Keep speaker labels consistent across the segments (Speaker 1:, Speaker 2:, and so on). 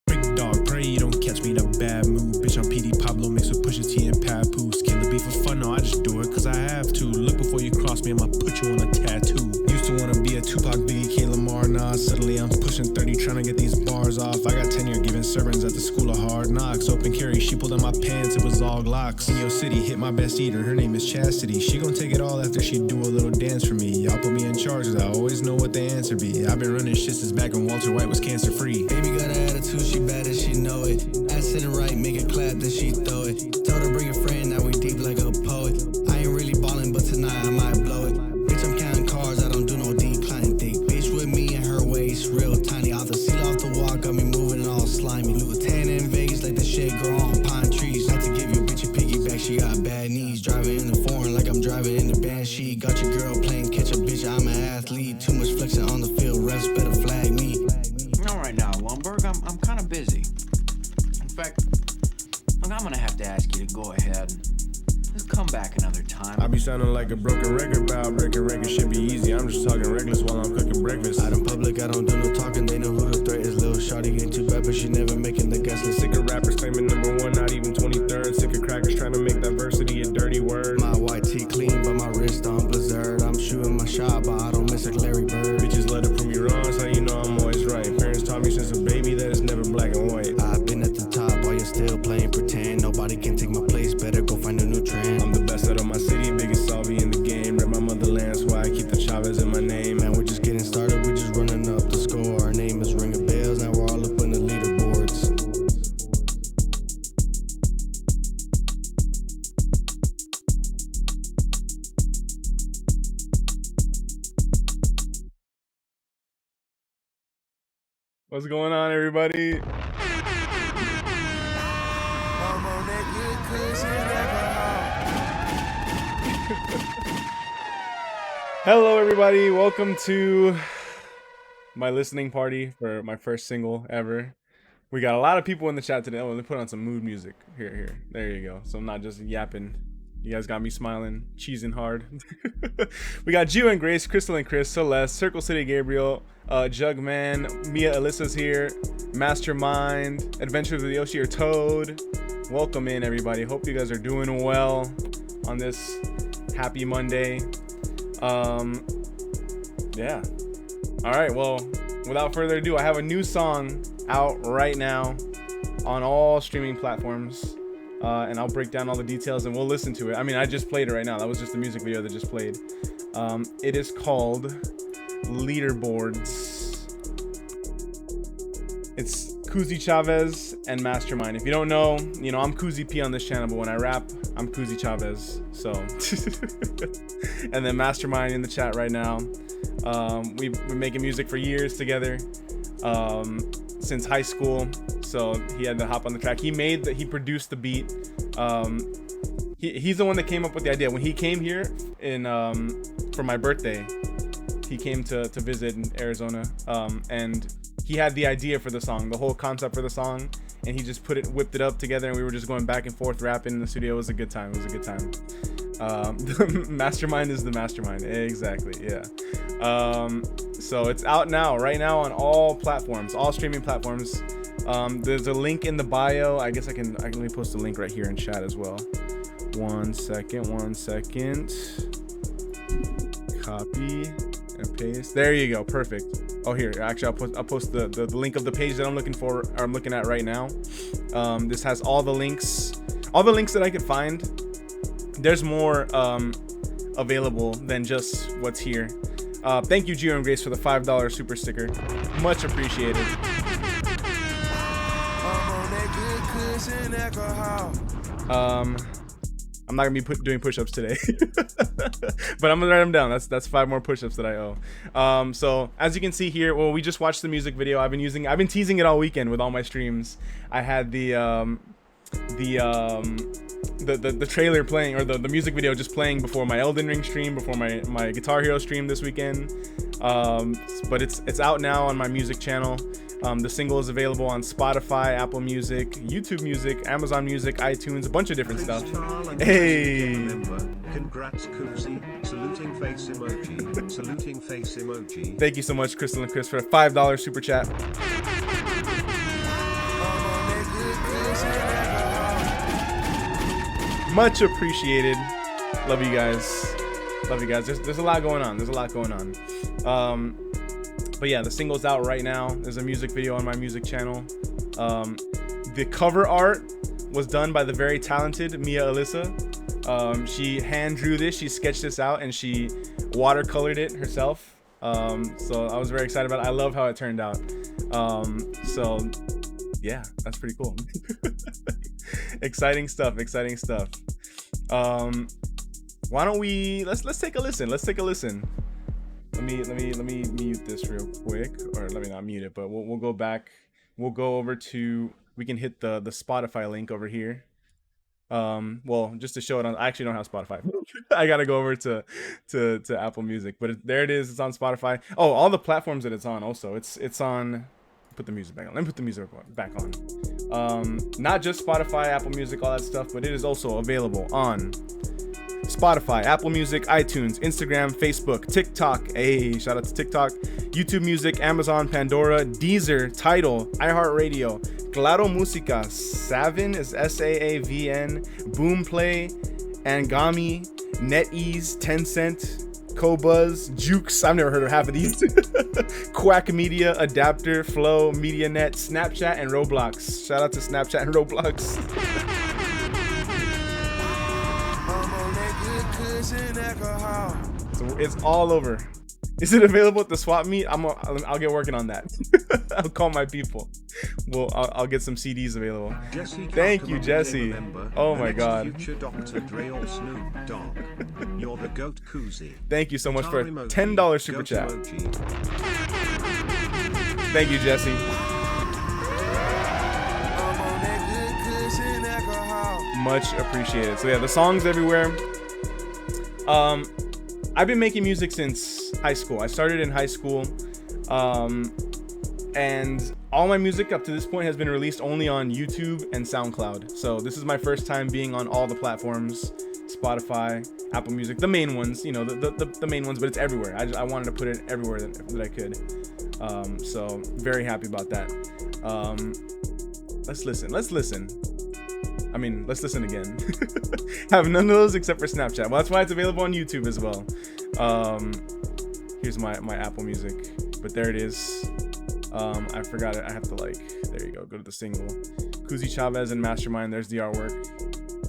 Speaker 1: Big dog, pray you don't catch me in a bad mood. Bitch, I'm PD Pablo mixed with Pusha T and Papoose. Killer beef for fun, no, I just do it cause I have to. Look before you cross me, I'ma put you on a tattoo. Used to wanna be a Tupac, Biggie, K. Lamar, nah. Suddenly I'm pushing 30, trying to get these bars off. I got tenure giving sermons at the school of hard knocks. Open carry, she pulled on my pants, it was all Glocks. In your city, hit my best eater, her name is Chastity. She gon' take it all after she do a little dance for me. Y'all put me in charge cause I always know what the answer be. I've been running shit since back when Walter White was cancer free.
Speaker 2: Baby got an attitude, she bad and she know it. I sitting right, make it clap, then she throw it. Told her bring a friend, now we deep like a poet. I ain't really ballin', but tonight I might blow it. Bitch, I'm counting cars, I don't do no declining. Thick bitch with me and her waist, real tiny. Off the seal, off the wall, got me moving and all slimy. Louis tan in Vegas, like the shit grow on pine trees. Not to give you a bitch a piggyback, she got bad knees. Driving in the foreign like I'm driving in the Banshee. Got your girl playing catch a bitch, I'm an athlete. Too much flexing on the field, refs better flag me.
Speaker 3: All right now, Lumberg, I'm kind of busy. In fact, look, I'm gonna have to ask you to go ahead and just come back another time.
Speaker 1: I be sounding like a broken record, bow breaking record should be easy. I'm just talking reckless while I'm cooking breakfast.
Speaker 2: Out in public, I don't do no talking, they know who the threat is. Lil' shawty ain't too bad, but she never making the guest list.
Speaker 1: Sick of rappers claiming number one, not even 23rd. Sick of crackers trying to make diversity a dirty word.
Speaker 2: My white tee clean, but my wrist on blizzard. I'm shooting my shot, but I don't miss like Larry Bird.
Speaker 1: Bitches let it prove me wrong, so you know I'm always right. Parents taught me since a baby that it's never black and white.
Speaker 2: I've been at the top while you're still playing pretend. Nobody can take my place, better go find a new trend.
Speaker 1: I'm the best out of my city, biggest salvi in the game. Rep my motherland, that's why I keep the Chavez in my name.
Speaker 2: Man, we're just getting started, we're just running up the score. Our name is ringing bells, now we're all up in the leaderboards.
Speaker 1: What's going on, everybody? Hello, everybody. Welcome to my listening party for my first single ever. We got a lot of people in the chat today. Oh, let me put on some mood music. Here. There you go. So I'm not just yapping. You guys got me smiling, cheesing hard. We got Gio and Grace, Crystal and Chris, Celeste, Circle City Gabriel, Jugman, Mia Alyssa's here, Mastermind, Adventures of the Yoshi or Toad. Welcome in, everybody. Hope you guys are doing well on this happy Monday. Yeah. All right. Well, without further ado, I have a new song out right now on all streaming platforms. And I'll break down all the details and we'll listen to it. I mean, I just played it right now. That was just the music video that just played. It is called Leaderboards. It's Kuzi Chavez and Mastermind. If you don't know, you know, I'm Kuzi P on this channel, but when I rap, I'm Kuzi Chavez. So, and then Mastermind in the chat right now. We've been making music for years together, since high school. So he had to hop on the track. He produced the beat. He's the one that came up with the idea. When he came here for my birthday, he came to visit in Arizona, and he had the idea for the song, the whole concept for the song, and he just whipped it up together, and we were just going back and forth rapping in the studio. It was a good time. The mastermind is the mastermind. Exactly. Yeah. So it's out right now on all platforms, all streaming platforms. There's a link in the bio. I guess I can let me post a link right here in chat as well. One second. Copy and paste. There you go. Perfect. Oh, here. Actually, I'll post the link of the page that I'm looking at right now. This has all the links that I could find. There's more available than just what's here. Thank you, Gio and Grace, for the $5 super sticker. Much appreciated. I'm not gonna be doing push-ups today, but I'm gonna write them down. That's 5 more push-ups that I owe. So as you can see here, well, we just watched the music video. I've been teasing it all weekend with all my streams. I had the trailer playing, or the music video just playing before my Elden Ring stream, before my Guitar Hero stream this weekend. But it's out now on my music channel. The single is available on Spotify, Apple Music, YouTube Music, Amazon Music, iTunes, a bunch of different stuff. Hey,
Speaker 4: Congrats, Koozie. Saluting face emoji. Saluting face emoji.
Speaker 1: Thank you so much, Crystal and Chris, for a $5 super chat. Much appreciated. Love you guys. Love you guys. There's a lot going on. There's a lot going on. But yeah, the single's out right now. There's a music video on my music channel. The cover art was done by the very talented Mia Alyssa. She hand drew this, she sketched this out, and she watercolored it herself. So I was very excited about it. I love how it turned out. So yeah, that's pretty cool. Exciting stuff. Why don't we let's take a listen. Let me mute this real quick, or let me not mute it, but we'll go back. We'll go over to, we can hit the Spotify link over here. Well, just to show it on, I actually don't have Spotify. I gotta go over to Apple Music, but there it is. It's on Spotify. Oh, all the platforms that it's on also. It's on. Put the music back on. Let me put the music back on. Not just Spotify, Apple Music, all that stuff, but it is also available on Spotify, Apple Music, iTunes, Instagram, Facebook, TikTok. Hey, shout out to TikTok. YouTube Music, Amazon, Pandora, Deezer, Tidal, iHeartRadio, Claro Musica, Savin is SAAVN, Boomplay, Angami, NetEase, Tencent, Cobuzz, Jukes, I've never heard of half of these. Quack Media, Adapter, Flow, MediaNet, Snapchat, and Roblox. Shout out to Snapchat and Roblox. So it's all over. Is it available at the swap meet? I'll get working on that. I'll call my people. Well, I'll get some CDs available. Thank you, Jesse. Oh my God.
Speaker 4: Future Dr. Dre or Snoop Dogg. You're the goat, Koozie.
Speaker 1: Thank you so much for a $10 super chat. Thank you, Jesse. Much appreciated. So yeah, the song's everywhere. I've been making music since high school. I started in high school, and all my music up to this point has been released only on YouTube and SoundCloud. So this is my first time being on all the platforms, Spotify, Apple Music, the main ones, you know, the main ones, but it's everywhere. I wanted to put it everywhere that I could. So very happy about that. Let's listen. I mean, let's listen again. Have none of those except for Snapchat. Well, that's why it's available on YouTube as well. Here's my Apple Music, but there it is. I forgot it. I have to there you go to the single. Koozie Chavez and Mastermind. There's the artwork.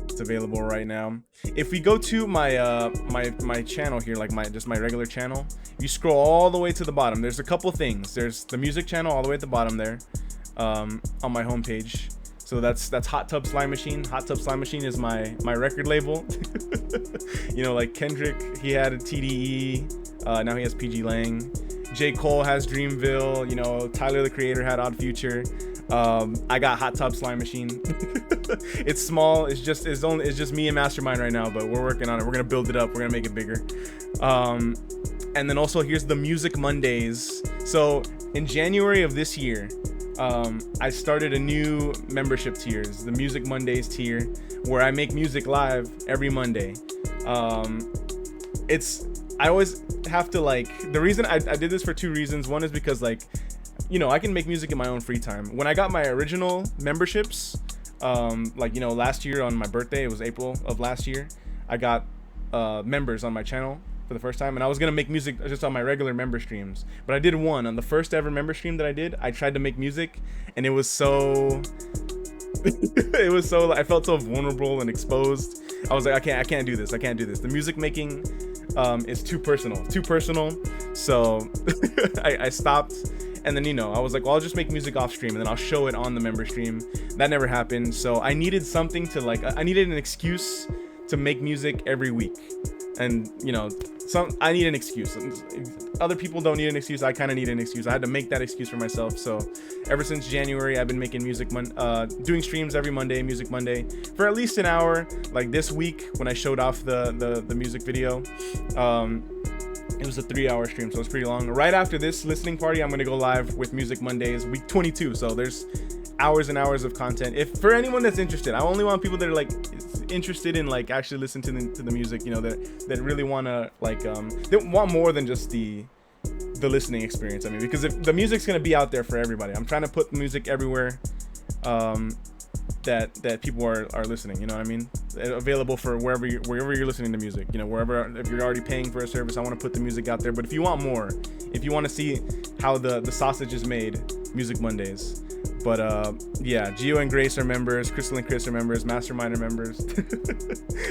Speaker 1: It's available right now. If we go to my my channel here, like my regular channel, you scroll all the way to the bottom, there's a couple things. There's the music channel all the way at the bottom there, on my homepage. So that's Hot Tub Slime Machine. Hot Tub Slime Machine is my record label. You know, like Kendrick, he had a TDE. Now he has PG Lang. J. Cole has Dreamville. You know, Tyler the Creator had Odd Future. I got Hot Tub Slime Machine. It's small. It's just me and Mastermind right now, but we're working on it. We're gonna build it up. We're gonna make it bigger. And then also here's the Music Mondays. So in January of this year, I started a new membership tiers, the Music Mondays tier, where I make music live every Monday. I always have to the reason I did this for two reasons. One is because you know, I can make music in my own free time. When I got my original memberships, you know, last year on my birthday, it was April of last year, I got members on my channel for the first time, and I was gonna make music just on my regular member streams, but I did one on the first ever member stream that I did. I tried to make music, and it was so I felt so vulnerable and exposed. I was like, I can't do this. The music making is too personal. So I stopped, and then, you know, I was like, well, I'll just make music off stream, and then I'll show it on the member stream. That never happened. So I needed something to I needed an excuse to make music every week. And, you know, I need an excuse. Other people don't need an excuse. I kind of need an excuse. I had to make that excuse for myself. So ever since January, I've been making music, doing streams every Monday, Music Monday, for at least an hour. Like this week when I showed off the music video, it was a 3-hour stream, so it's pretty long. Right after this listening party, I'm going to go live with Music Mondays, week 22. So there's hours and hours of content. If for anyone that's interested, I only want people that are like interested in like actually listening to the music, you know, that really want to like they want more than just the listening experience. I mean, because if the music's gonna be out there for everybody, I'm trying to put music everywhere that people are listening, you know what I mean, available for wherever you're listening to music, you know, wherever. If you're already paying for a service, I want to put the music out there. But if you want more, if you want to see how the sausage is made, Music Mondays. But yeah, Gio and Grace are members, Crystal and Chris are members, Mastermind are members,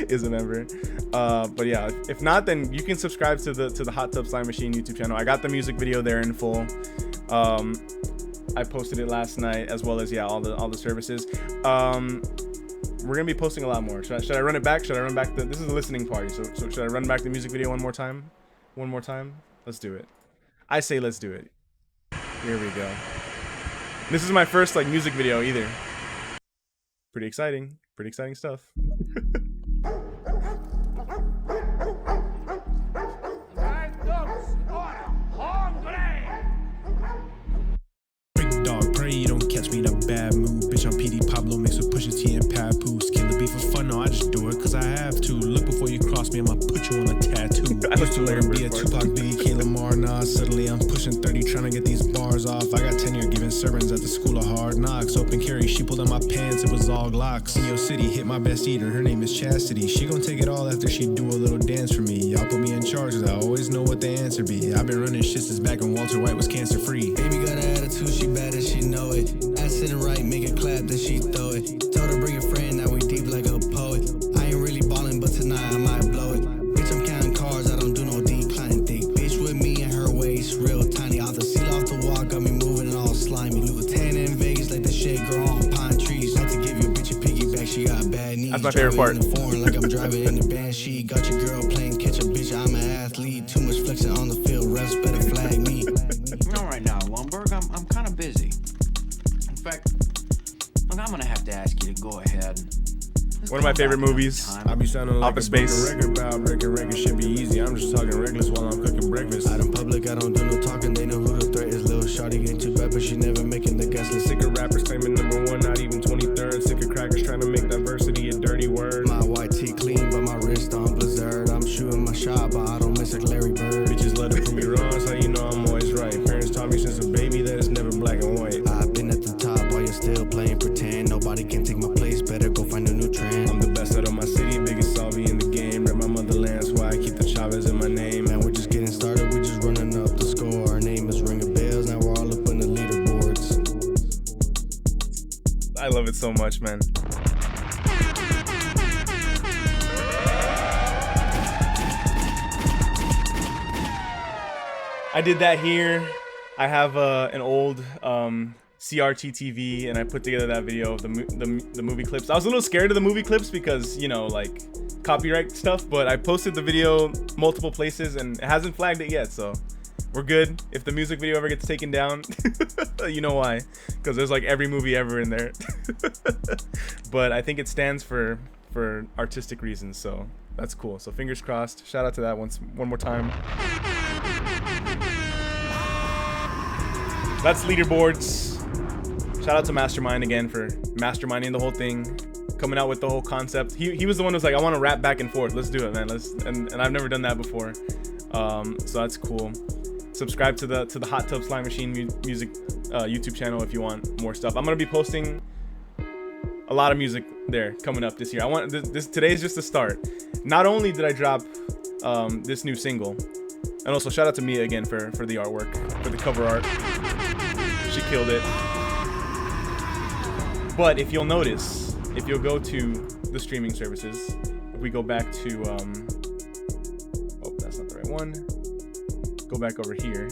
Speaker 1: is a member. But yeah, if not, then you can subscribe to the Hot Tub Slime Machine YouTube channel. I got the music video there in full. I posted it last night, as well as all the services. We're gonna be posting a lot more. Should I run it back? Should I run back this is the listening party, so should I run back the music video one more time? Let's do it. I say let's do it. Here we go. This is my first like music video either. Pretty exciting stuff.
Speaker 5: Big dog, pray you don't catch me in a bad mood. Bitch, I'm PD Pablo mixed with Pusha T and Papoose. Kill a beef for fun, no, I just do it cause I have to. Look before you cross me, I'ma put you on a tattoo.
Speaker 1: I used to learn
Speaker 5: be a Tupac, Biggie, K. Lamar, nah. Suddenly I'm pushing 30, trying to get these bars off. I got tenure giving sermons at the school of hard knocks. Open carry, she pulled on my pants, it was all Glocks. In your city, hit my best eater, her name is Chastity. She gon' take it all after she do a little dance for me. Y'all put me in charge cause I always know what the answer be. I've been running shit since back when Walter White was cancer free.
Speaker 2: Baby got an attitude, she bad and she know it. Ass sitting right, make it clap, then she throw it. Told her bring a friend, now we deep like a poet. I ain't really ballin', but tonight I might blow it. Bitch, I'm counting cars, I don't do no declining. Thick bitch with me and her waist real tiny. Off the seal off the wall, got me moving all slimy. Lieutenant in Vegas, like the shade grow on pine trees. Not to give you a bitch a piggyback, she got bad knees.
Speaker 1: That's my favorite part.
Speaker 2: In the foreign, like I'm driving in the band. She got your girl playing catch a bitch, I'm an athlete. Too much flexing on the field, refs better flag me.
Speaker 3: All right now, Lumberg, I'm kind of busy. In fact, look, I'm gonna have to ask you to go ahead.
Speaker 1: One of my favorite movies.
Speaker 5: I be sounding like
Speaker 1: Office
Speaker 5: a broken
Speaker 1: Space.
Speaker 5: record about breaking records should be easy. I'm just talking reckless while I'm cooking breakfast.
Speaker 2: Out in public, I don't do no talking, they know who the threat is. Little shawty getting too bad, but she never making the guest list.
Speaker 5: Sick of rappers claiming #1, not even 23rd. Sick of crackers trying to make diversity a dirty word.
Speaker 2: My white tee clean, but my wrist on blizzard. I'm shooting my shot, but I don't miss like Larry Bird.
Speaker 5: Bitches love to prove me wrong, so you know I'm always right. Parents taught me since a baby that it's never black and white.
Speaker 2: I've been at the top while you're still playing pretend. Nobody can take my place, better go find a new trend.
Speaker 5: I'm the best out of my city, biggest salvi in the game. Rep my motherland, that's why I keep the Chavez in my name.
Speaker 2: Man, we're just getting started, we're just running up the score. Our name is ringing bells, now we're all up in the leaderboards.
Speaker 1: I love it so much, man. I did that here. I have an old CRT TV, and I put together that video of the movie clips. I was a little scared of the movie clips because, you know, like copyright stuff, but I posted the video multiple places and it hasn't flagged it yet, so we're good. If the music video ever gets taken down, you know why, because there's like every movie ever in there. But I think it stands for artistic reasons, so that's cool. So fingers crossed. Shout out to that one more time. That's Leaderboards. Shout out to Mastermind again for masterminding the whole thing, coming out with the whole concept. He was the one who was like, I want to rap back and forth. Let's do it, man. And I've never done that before. So that's cool. Subscribe to the Hot Tub Slime Machine music YouTube channel if you want more stuff. I'm gonna be posting a lot of music there coming up this year. I want today's just the start. Not only did I drop this new single, and also shout out to Mia again for the artwork, for the cover art. She killed it. But if you'll notice, if you'll go to the streaming services, if we go back to oh, that's not the right one. Go back over here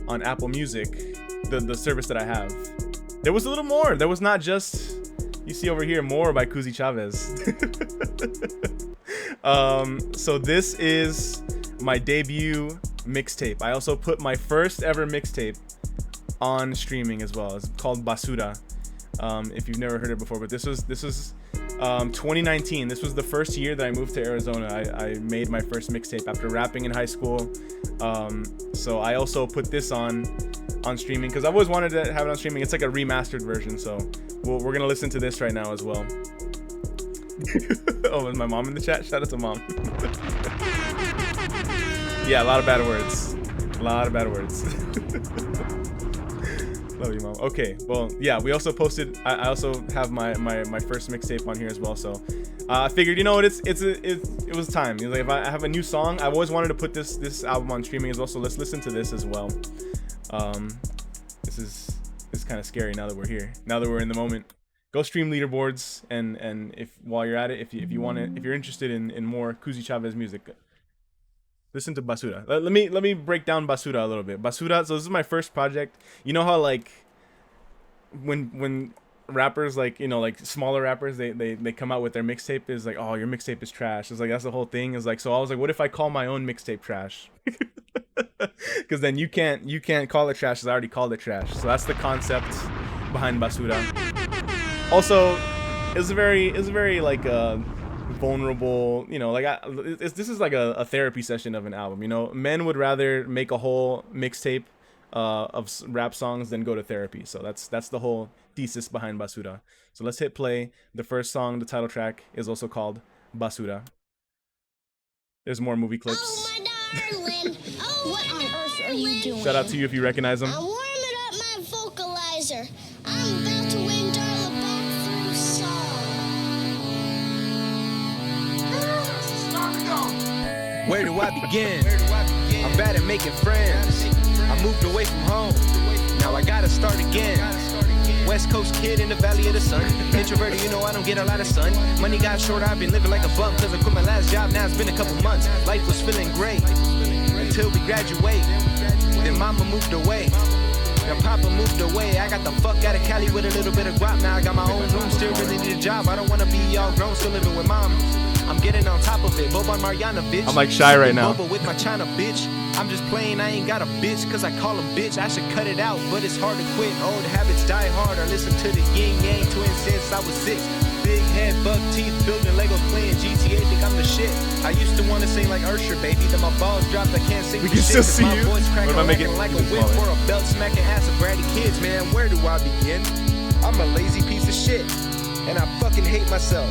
Speaker 1: on Apple Music, the service that I have. There was a little more. There was not just, you see over here, more by Kuzi Chavez. So this is my debut mixtape. I also put my first ever mixtape on streaming as well. It's called Basura. If you've never heard it before, but this was 2019. This was the first year that I moved to Arizona. I made my first mixtape after rapping in high school. So I also put this on on streaming, because I've always wanted to have it on streaming. It's like a remastered version, so we're gonna listen to this right now as well. Oh, is my mom in the chat? Shout out to mom. Yeah, a lot of bad words. A lot of bad words. Love you, mom. Okay, well, yeah, we also posted. I also have my first mixtape on here as well. So I figured, you know what, it was time. Like, if I have a new song, I've always wanted to put this album on streaming as well. So let's listen to this as well. This is kind of scary now that we're here. Now that we're in the moment. Go stream Leaderboards, and if while you're at it, if you want it, if you're interested in more Kuzi Chavez music, listen to Basura. Let me break down Basura a little bit. Basura. So this is my first project. You know how like when rappers, like, you know, like smaller rappers, they come out with their mixtape is like, oh, your mixtape is trash. It's like, that's the whole thing. Is like, so I was like, what if I call my own mixtape trash? Because then you can't call it trash, because I already called it trash. So that's the concept behind Basura. Also, it's a very like vulnerable, you know, like this is like a therapy session of an album. You know, men would rather make a whole mixtape of rap songs than go to therapy. So that's the whole thesis behind Basura. So let's hit play. The first song, the title track, is also called Basura. There's more movie clips.
Speaker 6: Oh, my darling. Oh, what on earth are you doing?
Speaker 1: Shout out to you if you recognize them.
Speaker 6: I'm warming up my vocalizer. I'm about to win Darla back through song.
Speaker 7: Where do I begin? I'm bad at making friends. I moved away from home. Now I gotta start again. West Coast kid in the valley of the sun. Introverted, you know I don't get a lot of sun. Money got short, I've been living like a bum, cause I quit my last job, now it's been a couple months. Life was feeling great until we graduate. Then mama moved away. Now papa moved away. I got the fuck out of Cali with a little bit of guap. Now I got my own room, still really need a job. I don't wanna be all grown, still living with mom. I'm getting on top of it, Boban Mariana, bitch.
Speaker 1: I'm like shy right now.
Speaker 7: Boba with my China, bitch. I'm just playing, I ain't got a bitch, cause I call him bitch. I should cut it out, but it's hard to quit. Old habits die hard. I listen to the yin yang twins since I was 6. Big head, buck teeth, building Legos, playing GTA, think I'm the shit. I used to wanna sing like Ursher, baby. Then my balls dropped, I can't sing.
Speaker 1: We can still see you.
Speaker 7: What
Speaker 1: if I make it
Speaker 7: like a whip or a belt smacking ass of bratty kids, man. Where do I begin? I'm a lazy piece of shit, and I fucking hate myself.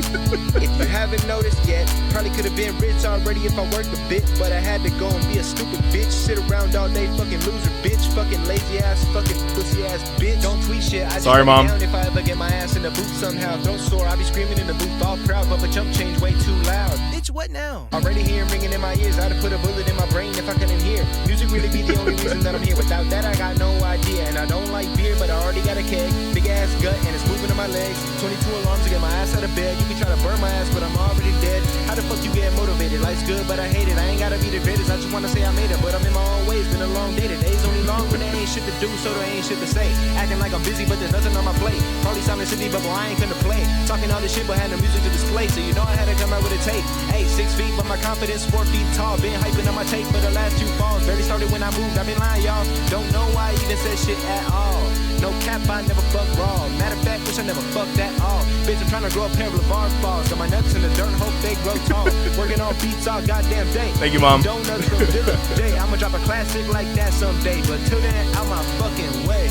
Speaker 7: If you haven't noticed yet, probably could have been rich already if I worked a bit, but I had to go and be a stupid bitch. Sit around all day, fucking loser bitch. Fucking lazy ass, fucking pussy ass bitch. Don't tweet shit. I just
Speaker 1: sorry, mom.
Speaker 7: down if I ever get my ass in the booth somehow. Don't soar, I be screaming in the booth all proud, but my jump change way too loud. Bitch, what now? Already hearing ringing in my ears. I'd have put a bullet in my brain if I couldn't hear. Music really be the only reason that I'm here. Without that, I got no idea. And I don't like beer, but I already got a keg. Big ass gut, and it's moving in my legs. 22 alarms to get my ass out of bed. You can try to burn my ass, but I'm already dead. How the fuck you get motivated? Life's good, but I hate it. I ain't gotta be the greatest. I just wanna say I made it, but I'm in my own ways. Been a long day. The day's only long when there ain't shit to do, so there ain't shit to say. Acting like I'm busy, but there's nothing on my plate. Probably sounding silly, but boy, I ain't gonna play. Talking all this shit, but had no music to display, so you know I had to come out with a tape. Hey, 6 feet, but my confidence 4 feet tall. Been hyping on my tape for the last 2 falls. Barely started when I moved. I've been lying, y'all. Don't know why I even said shit at all. No cap, I never fuck raw. Matter of fact, wish I never fucked that all. Bitch, I'm trying to grow a pair of LeVar balls. Got my nuts in the dirt, hope they grow tall. Working on beats all goddamn day.
Speaker 1: Thank you, mom.
Speaker 7: Donuts from Dilla J. I'ma drop a classic like that someday. But till then, out my fucking way.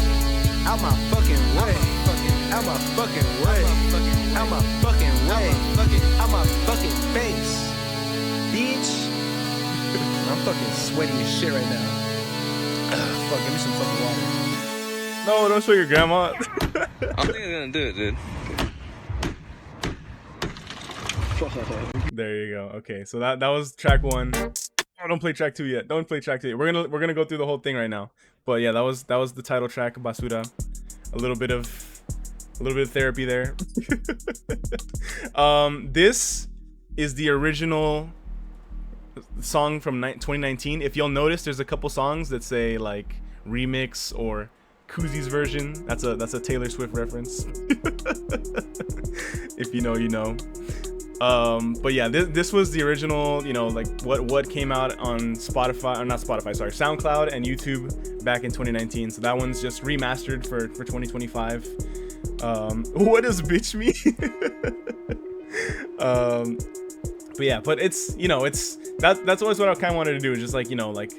Speaker 7: Out my fucking way. Out my fucking way. Out my fucking way. Out my fucking face. Bitch. I'm fucking sweaty as shit right now. Fuck, give me some fucking water.
Speaker 1: No, don't show your grandma.
Speaker 8: I think I'm gonna do it, dude.
Speaker 1: There you go. Okay, so that was track 1. Oh, don't play track 2 yet. Don't play track 2 yet. We're gonna go through the whole thing right now. But yeah, that was the title track, Basura. A little bit of therapy there. This is the original song from 2019. If you'll notice, there's a couple songs that say like remix or Kuzi's version. That's a Taylor Swift reference. If you know, you know. But yeah, this was the original, you know, like what came out on Spotify, or not Spotify, sorry, SoundCloud and YouTube back in 2019. So that one's just remastered for 2025. What does bitch mean? But yeah, but it's, you know, it's that's always what I kind of wanted to do, is just like, you know, like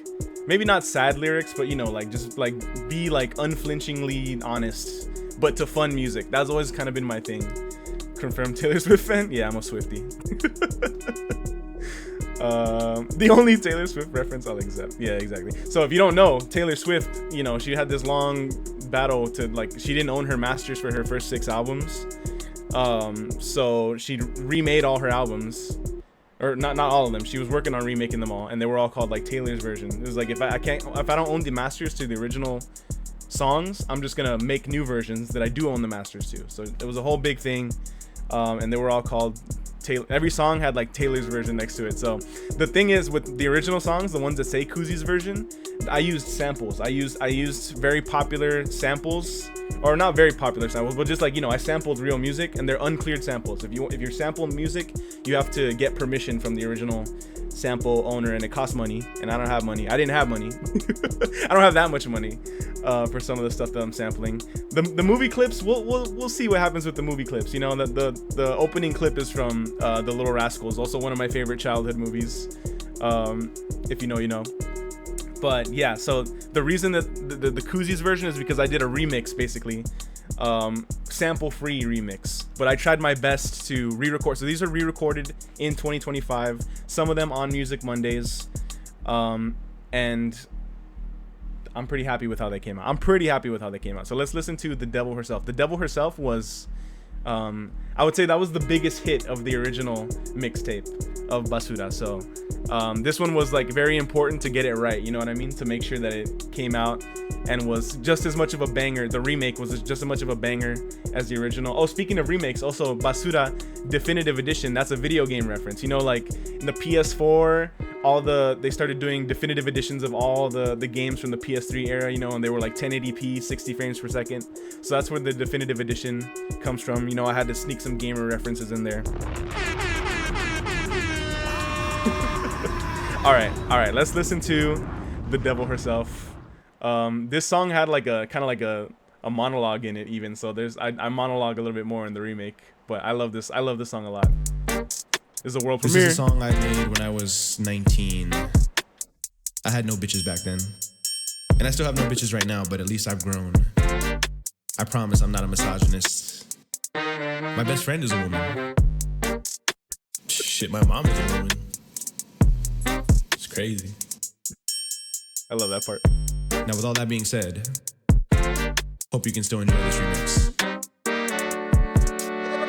Speaker 1: maybe not sad lyrics, but you know, like just like be like unflinchingly honest, but to fun music. That's always kind of been my thing. Confirmed Taylor Swift fan? Yeah, I'm a Swiftie. The only Taylor Swift reference I'll accept. Yeah, exactly. So if you don't know, Taylor Swift, you know, she had this long battle to like, she didn't own her masters for her first 6 albums. So she remade all her albums, or not all of them. She was working on remaking them all, and they were all called like Taylor's version. It was like, if I don't own the masters to the original songs, I'm just gonna make new versions that I do own the masters to. So it was a whole big thing, and they were all called Taylor. Every song had like Taylor's version next to it. So the thing is, with the original songs, the ones that say Kuzi's version, I used samples. I used very popular samples, or not very popular samples, but just like, you know, I sampled real music, and they're uncleared samples. If you're sampling music, you have to get permission from the original sample owner, and it costs money, and I don't have money. I didn't have money. I don't have that much money for some of the stuff that I'm sampling. The movie clips, we'll see what happens with the movie clips. You know, the opening clip is from The Little Rascals, also one of my favorite childhood movies. If you know, you know. But yeah, so the reason that the Kuzi's version is because I did a remix, basically, sample-free remix. But I tried my best to re-record. So these are re-recorded in 2025. Some of them on Music Mondays, and I'm pretty happy with how they came out. So let's listen to The Devil Herself. The Devil Herself was, I would say that was the biggest hit of the original mixtape of Basura. So this one was like very important to get it right, you know what I mean, to make sure that it came out and was just as much of a banger. The remake was just as much of a banger as the original. Oh, speaking of remakes, also Basura Definitive Edition, that's a video game reference. You know, like in the PS4, they started doing definitive editions of all the games from the PS3 era, you know, and they were like 1080p, 60 frames per second. So that's where the definitive edition comes from. You know, I had to sneak some gamer references in there. all right, let's listen to The Devil Herself. This song had like a kind of like a monologue in it even, so I monologue a little bit more in the remake, but I love this song a lot. This is a world premiere.
Speaker 5: This is a song I made when I was 19. I had no bitches back then, and I still have no bitches right now, but at least I've grown. I promise I'm not a misogynist. My best friend is a woman. Shit, my mom is a woman. It's crazy.
Speaker 1: I love that part.
Speaker 5: Now, with all that being said, hope you can still enjoy this remix.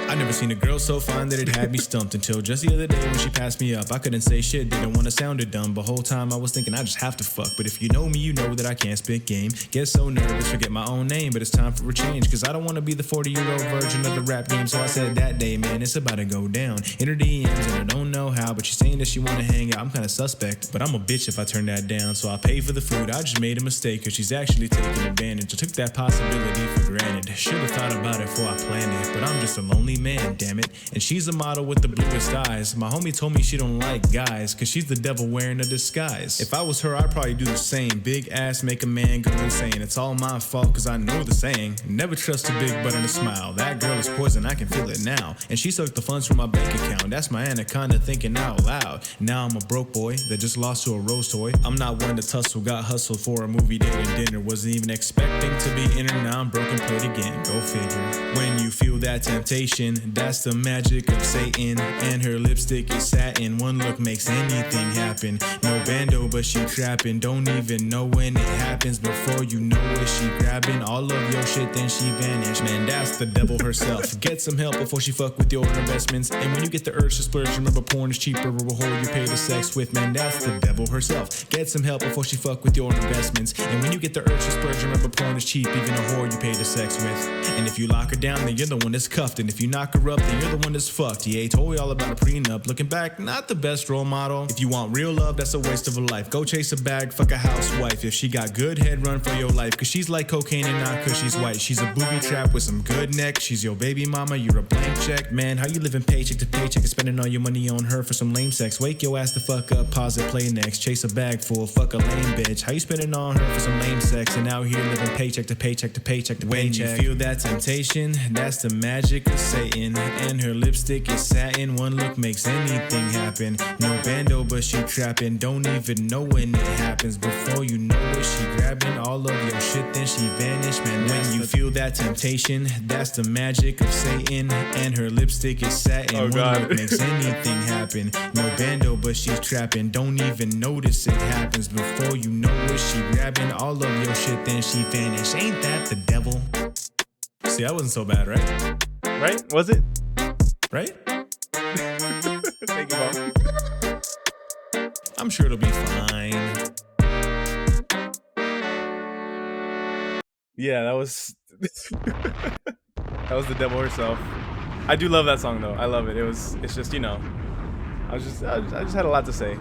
Speaker 5: I never seen a girl so fine that it had me stumped until just the other day when she passed me up. I couldn't say shit, didn't want to sound it dumb, but whole time I was thinking I just have to fuck. But if you know me, you know that I can't spit game. Get so nervous, forget my own name, but it's time for a change, cause I don't want to be the 40-year-old virgin of the rap game. So I said that day, man, it's about to go down. In her DMs and I don't know how, but she's saying that she want to hang out. I'm kind of suspect, but I'm a bitch if I turn that down. So I pay for the food, I just made a mistake, cause she's actually taking advantage. I took that possibility for granted. Should've thought about it before I planned it, but I'm just a lonely man, damn it. And she's a model with the bluest eyes. My homie told me she don't like guys, cause she's the devil wearing a disguise. If I was her, I'd probably do the same. Big ass make a man go insane. It's all my fault cause I know the saying. Never trust a big butt and a smile. That girl is poison, I can feel it now. And she sucked the funds from my bank account. That's my anaconda thinking out loud. Now I'm a broke boy that just lost to a rose toy. I'm not one to tussle, got hustled for a movie date and dinner. Wasn't even expecting to be in her, now I'm broken plate again. Go figure. When you feel that temptation, that's the magic of Satan, and her lipstick is satin. One look makes anything happen. No bando, but she trapping. Don't even know when it happens. Before you know it, she grabbing all of your shit, then she vanished. Man, that's the devil herself. Get some help before she fuck with your investments. And when you get the urge to splurge, remember porn is cheaper. Or a whore you pay the sex with. Man, that's the devil herself. Get some help before she fuck with your investments. And when you get the urge to splurge, remember porn is cheap. Even a whore you pay the sex with. And if you lock her down, then you're the one that's cuffed. And if you knock her up, then you're the one that's fucked. Yeah, told you all about a prenup. Looking back, not the best role model. If you want real love, that's a waste of a life. Go chase a bag, fuck a housewife. If she got good head, run for your life. Cause she's like cocaine and not cause she's white. She's a booby trap with some good neck. She's your baby mama, you're a blank check. Man, how you living paycheck to paycheck and spending all your money on her for some lame sex? Wake your ass the fuck up, pause it, play next. Chase a bag full, fuck a lame bitch. How you spending on her for some lame sex and out here living paycheck to paycheck to paycheck to paycheck? When you feel that temptation, that's the magic of Satan. biting, and her lipstick is satin. One look makes anything happen. No bando, but she trapping. Don't even know when it happens. Before you know it, she grabbing all of your shit, then she vanish. Man, when you feel that temptation, that's the magic of Satan. And her lipstick is satin.
Speaker 1: Oh,
Speaker 5: One
Speaker 1: God.
Speaker 5: look makes anything happen. No bando, but she's trapping. Don't even notice it happens. Before you know it, she grabbing all of your shit, then she vanish. Ain't that the devil? See, that wasn't so bad, right?
Speaker 1: Right? Was it?
Speaker 5: Right?
Speaker 1: Thank you, Mom.
Speaker 5: I'm sure it'll be fine.
Speaker 1: Yeah, that was that was the devil herself. I do love that song though. I love it. It's just, you know, I just had a lot to say.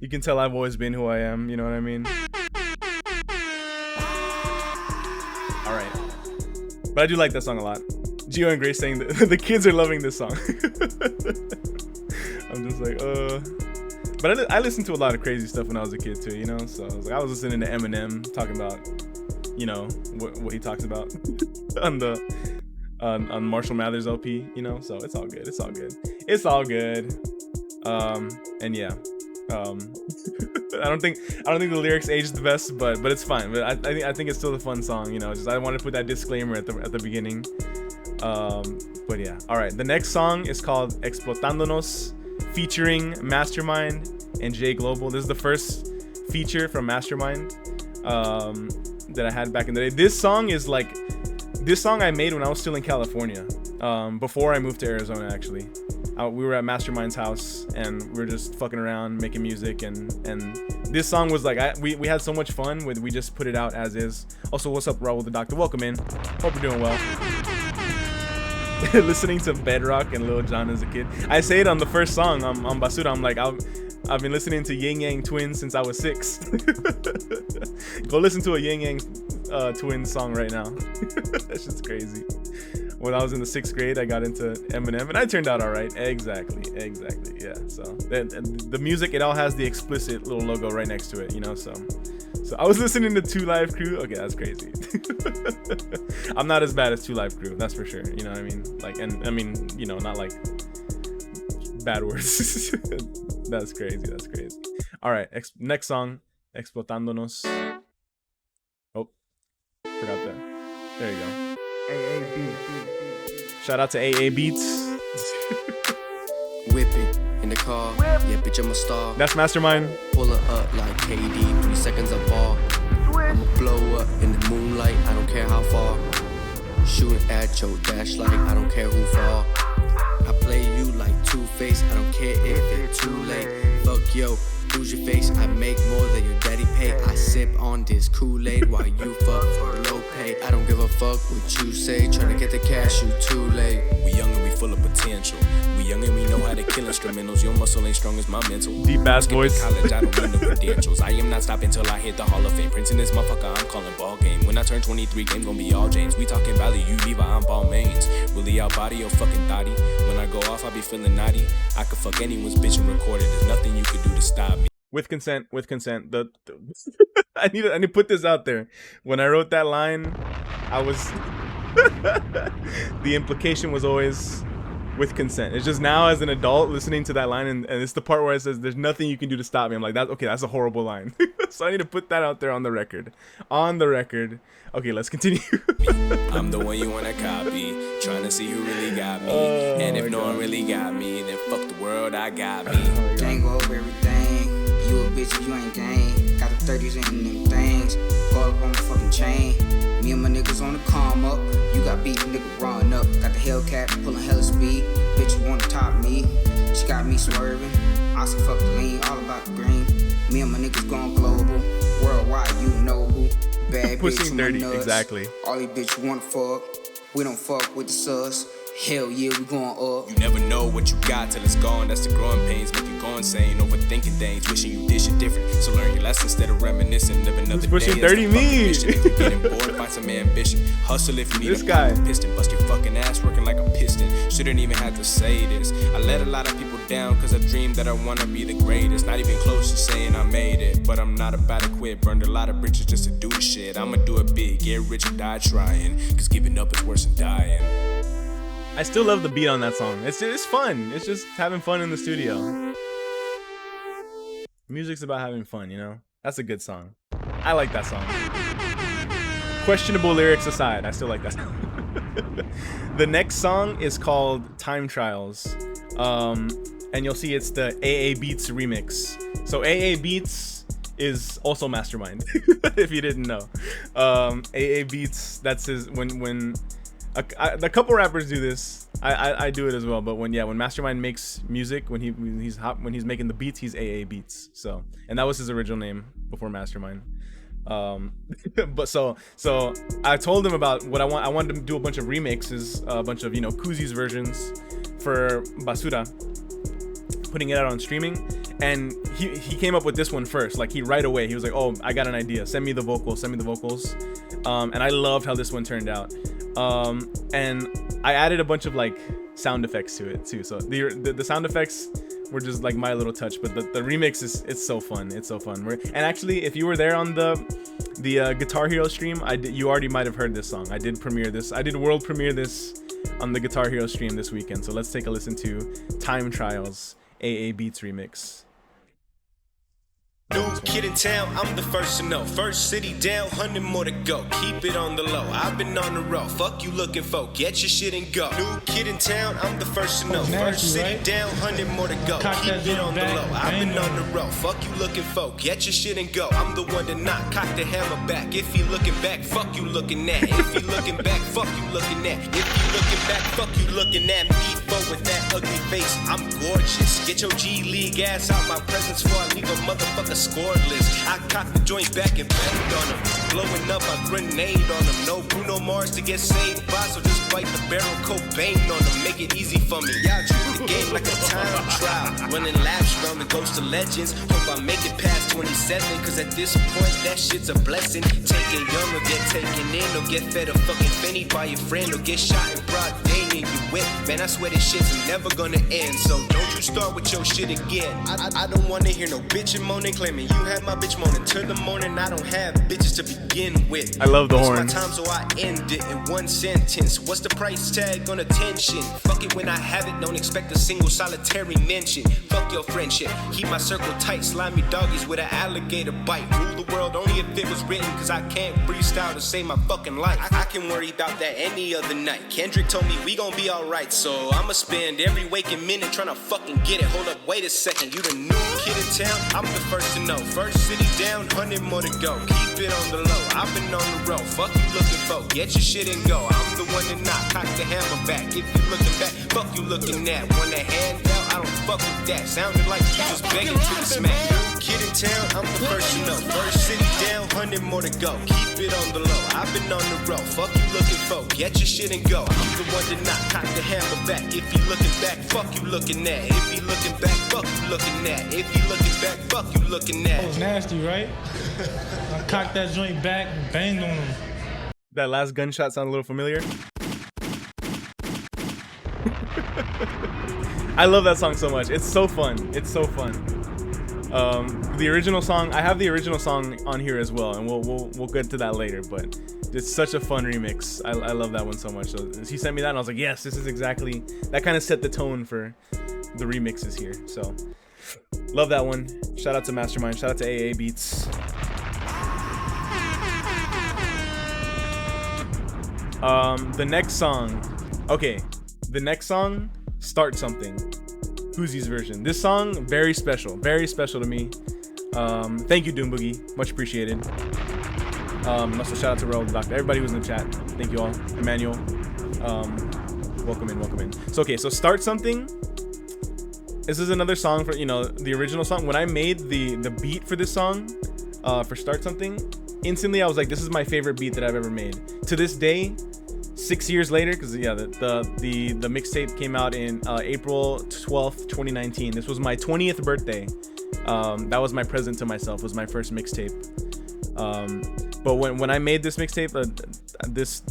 Speaker 1: You can tell I've always been who I am, you know what I mean? All right. But I do like that song a lot. Gio and Grace saying that the kids are loving this song. I'm just like, But I listened to a lot of crazy stuff when I was a kid too, you know? So I was listening to Eminem talking about, you know, what he talks about on Marshall Mathers LP, you know? So it's all good. It's all good. It's all good. And yeah. I don't think the lyrics aged the best, but it's fine. But I think it's still a fun song, you know. Just I wanted to put that disclaimer at the beginning. But yeah. All right. The next song is called Explotándonos, featuring Mastermind and J Global. This is the first feature from Mastermind that I had back in the day. This song I made when I was still in California, before I moved to Arizona. Actually, we were at Mastermind's house and we were just fucking around making music, and this song was like we had so much fun with, we just put it out as is. Also, what's up, Raul the Doctor? Welcome in. Hope you're doing well. Listening to Bedrock and Lil Jon as a kid. I say it on the first song on Basura. I'm like, I've been listening to Yin Yang Twins since I was 6. Go listen to a Yin Yang Twins song right now. That shit's crazy. When I was in the 6th grade, I got into Eminem, and I turned out all right. Exactly. Yeah. So the music, it all has the explicit little logo right next to it, you know. So I was listening to 2 Live Crew. Okay, that's crazy. I'm not as bad as 2 Live Crew, that's for sure. You know what I mean? Like, and I mean, you know, not like bad words. That's crazy. All right, next song, Explotándonos. Oh, forgot that. There you go. Shout out to AA Beats.
Speaker 9: Whip it in the car. Yeah, bitch, I'm a star.
Speaker 1: That's Mastermind.
Speaker 9: Pull her up like KD, 3 seconds of ball. I'ma blow up in the moonlight, I don't care how far. Shooting at your dash like I don't care who fall. I play you like Two-Face, I don't care if it's too late. Fuck yo, lose your face, I make more than your daddy pay. I sip on this Kool-Aid while you fuck for low pay. I don't give a fuck what you say, tryna get the cash, you too late.
Speaker 10: We young and we full of potential. We young and we know how to kill instrumentals. Your muscle ain't strong as my mental.
Speaker 1: Deep bass voice.
Speaker 10: College, I don't need no credentials. I am not stopping till I hit the Hall of Fame. Printing this motherfucker, I'm calling ball game. When I turn 23, game gon' be all James. We talking Valley, you Levi, I'm ball mains. Willie out body your fucking thotty. When I go off, I be feeling naughty. I could fuck anyone's bitch and record it. There's nothing you could do to stop me.
Speaker 1: With consent. I need to put this out there. When I wrote that line, I was the implication was always with consent. It's just now as an adult listening to that line, and it's the part where it says there's nothing you can do to stop me. I'm like, that's a horrible line. So I need to put that out there on the record. Okay, let's continue.
Speaker 10: I'm the one you wanna copy, trying to see who really got me. And if no one really got me, then fuck the world, I got me.
Speaker 11: Gang over everything. You a bitch if you ain't gang. Got the 30s in them things. Go up on the fucking chain. Me and my niggas on the calm up. You got beat, nigga run up. Got the Hellcat pulling hella speed. Bitch wanna top me. She got me swerving. I say fuck the lean, all about the green. Me and my niggas going global. Worldwide, you know who. Bad bitch in my nuts.
Speaker 1: Exactly.
Speaker 11: All these bitches wanna fuck. We don't fuck with the sus. Hell yeah, we going up.
Speaker 10: You never know what you got till it's gone. That's the growing pains, make you go insane. Overthinking things, wishing you did shit different. So learn your lesson instead of reminiscing. Live another day.
Speaker 1: Pushing 30 me.
Speaker 10: If you're getting bored, find some ambition. Hustle if you need
Speaker 1: this guy.
Speaker 10: Piston. Bust your fucking ass working like a piston. Shouldn't even have to say this. I let a lot of people down cause I dreamed that I wanna be the greatest. Not even close to saying I made it, but I'm not about to quit. Burned a lot of bridges just to do the shit. I'ma do it big, get rich or die trying. Cause giving up is worse than dying.
Speaker 1: I still love the beat on that song. It's fun. It's just having fun in the studio. Music's about having fun, you know? That's a good song. I like that song. Questionable lyrics aside, I still like that song. The next song is called Time Trials. And you'll see it's the AA Beats remix. So AA Beats is also Mastermind, if you didn't know. AA Beats, that's his, when a couple rappers do this. I do it as well, but when Mastermind makes music, when he's making the beats, he's AA Beats. So, and that was his original name before Mastermind. But so I told him about what I want. I wanted to do a bunch of remixes, a bunch of, you know, Kuzi's versions for Basura, putting it out on streaming. And he came up with this one first. Like, right away he was like, oh, I got an idea, send me the vocals. And I loved how this one turned out. And I added a bunch of like sound effects to it too. So the sound effects were just like my little touch, but the remix it's so fun. And actually, if you were there on the Guitar Hero stream, you already might have heard this song. I did world premiere this on the Guitar Hero stream this weekend. So let's take a listen to Time Trials, AA Beats remix.
Speaker 10: New kid in town, I'm the first to know. First city down, 100 more to go. Keep it on the low, I've been on the road. Fuck you looking for, get your shit and go. New kid in town, I'm the first to know. First city down, 100 more to go. Keep it on the low, I've been on the road. Fuck you looking for, get your shit and go. I'm the one to knock, cock the hammer back. If he looking back, fuck you looking at. If he looking back, fuck you looking at. If you looking back, fuck you looking at me. With that ugly face, I'm gorgeous. Get your G League ass out my presence before I leave a motherfucker scoreless. I cocked the joint back and banged on him. Blowing up a grenade on him. No Bruno Mars to get saved by, so just bite the barrel, Cobain on him. Make it easy for me. Y'all treat the game like a time trial. Running laps around the ghost of legends. Hope I make it past 27, cause at this point that shit's a blessing. Take it young or get taken in, or get fed a fucking penny by your friend, or get shot in broad day and you whip. Man, I swear this shit's never gonna end, so don't you start with your shit again. I don't wanna hear no bitchin' moaning, claiming you had my bitch moaning till the morning. I don't have bitches to begin with.
Speaker 1: I love the horns.
Speaker 10: It's my time, so I end it in one sentence. What's the price tag on attention? Fuck it when I have it, don't expect a single solitary mention. Fuck your friendship, keep my circle tight. Slimy doggies with an alligator bite. Rule the world only if it was written, cause I can't freestyle to save my fucking life. I can worry about that any other night. Kendrick told me we gon' be alright, so I'ma spend every waking minute trying to fucking get it. Hold up, wait a second, you the new kid in town? I'm the first to know. First city down, 100 more to go. Keep it on the low, I've been on the road. Fuck you looking for, get your shit and go. I'm the one to knock, cock the hammer back. If you looking back, fuck you looking at. Want a handout? I don't fuck with that. Sounded like you was begging to the smack. New kid in town, I'm the first to know. First city down, 100 more to go. Keep it on the low, I've been on the road. Fuck you looking for, get your shit and go. I'm the one to knock, cock the hammer back. If you looking back, fuck you looking at. If you looking back, fuck you looking at. If you looking back, fuck you looking at.
Speaker 12: That was nasty, right? I cocked that joint back and banged on him.
Speaker 1: That last gunshot sound a little familiar. I love that song so much. It's so fun. It's so fun. The original song, I have the original song on here as well, and we'll get to that later, but it's such a fun remix. I love that one so much. So he sent me that and I was like, yes, this is exactly, that kind of set the tone for the remixes here. So love that one. Shout out to Mastermind, shout out to AA Beats. The next song, Start Something, Kuzi's version. This song, very special to me. Thank you, Doom Boogie, much appreciated. Also shout out to Roll the Doctor, everybody who's in the chat. Thank you all. Emmanuel, welcome in. So Start Something. This is another song for, the original song. When I made the beat for this song, for Start Something, instantly I was like, this is my favorite beat that I've ever made. To this day, 6 years later, because the mixtape came out in April 12th, 2019. This was my 20th birthday. That was my present to myself, was my first mixtape. But when I made this mixtape, this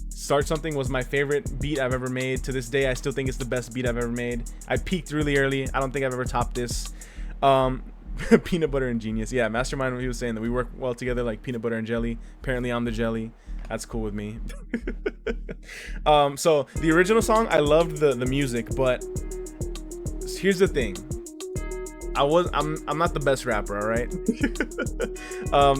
Speaker 1: Start Something was my favorite beat I've ever made. To this day, I still think it's the best beat I've ever made. I peaked really early. I don't think I've ever topped this. Peanut butter and genius. Yeah, Mastermind, he was saying that we work well together like peanut butter and jelly. Apparently I'm the jelly. That's cool with me. So the original song, I loved the music, but here's the thing. I'm not the best rapper, all right?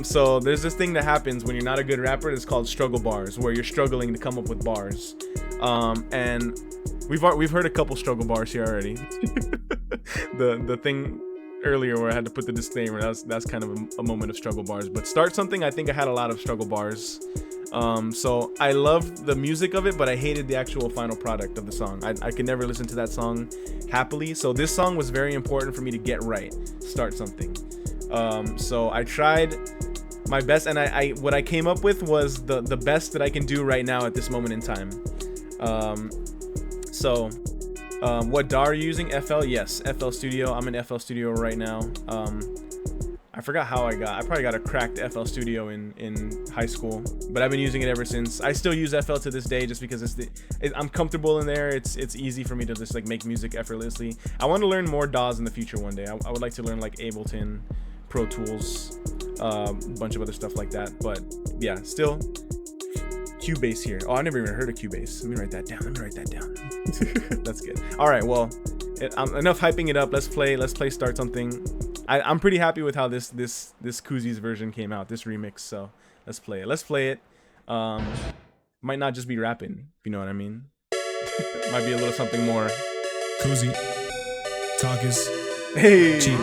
Speaker 1: So there's this thing that happens when you're not a good rapper. It's called struggle bars, where you're struggling to come up with bars. And we've heard a couple struggle bars here already. the thing earlier where I had to put the disclaimer, that's kind of a moment of struggle bars. But Start Something, I think I had a lot of struggle bars. So I loved the music of it, but I hated the actual final product of the song. I could never listen to that song happily. So this song was very important for me to get right. Start Something. So I tried my best, and I what I came up with was the best that I can do right now at this moment in time. What DAW are you using? FL? Yes, FL Studio. I'm in FL Studio right now. I forgot how I probably got a cracked FL Studio in high school, but I've been using it ever since. I still use FL to this day just because I'm comfortable in there. It's easy for me to just like make music effortlessly. I want to learn more DAWs in the future one day. I would like to learn like Ableton, Pro Tools, a bunch of other stuff like that. But yeah, still Cubase here. Oh, I never even heard of Cubase. Let me write that down. That's good. All right, well, enough hyping it up. Let's play Start Something. I'm pretty happy with how this Koozies version came out, this remix. So let's play it. Might not just be rapping, if you know what I mean. Might be a little something more.
Speaker 5: Koozie, talk is
Speaker 1: hey.
Speaker 5: cheap. I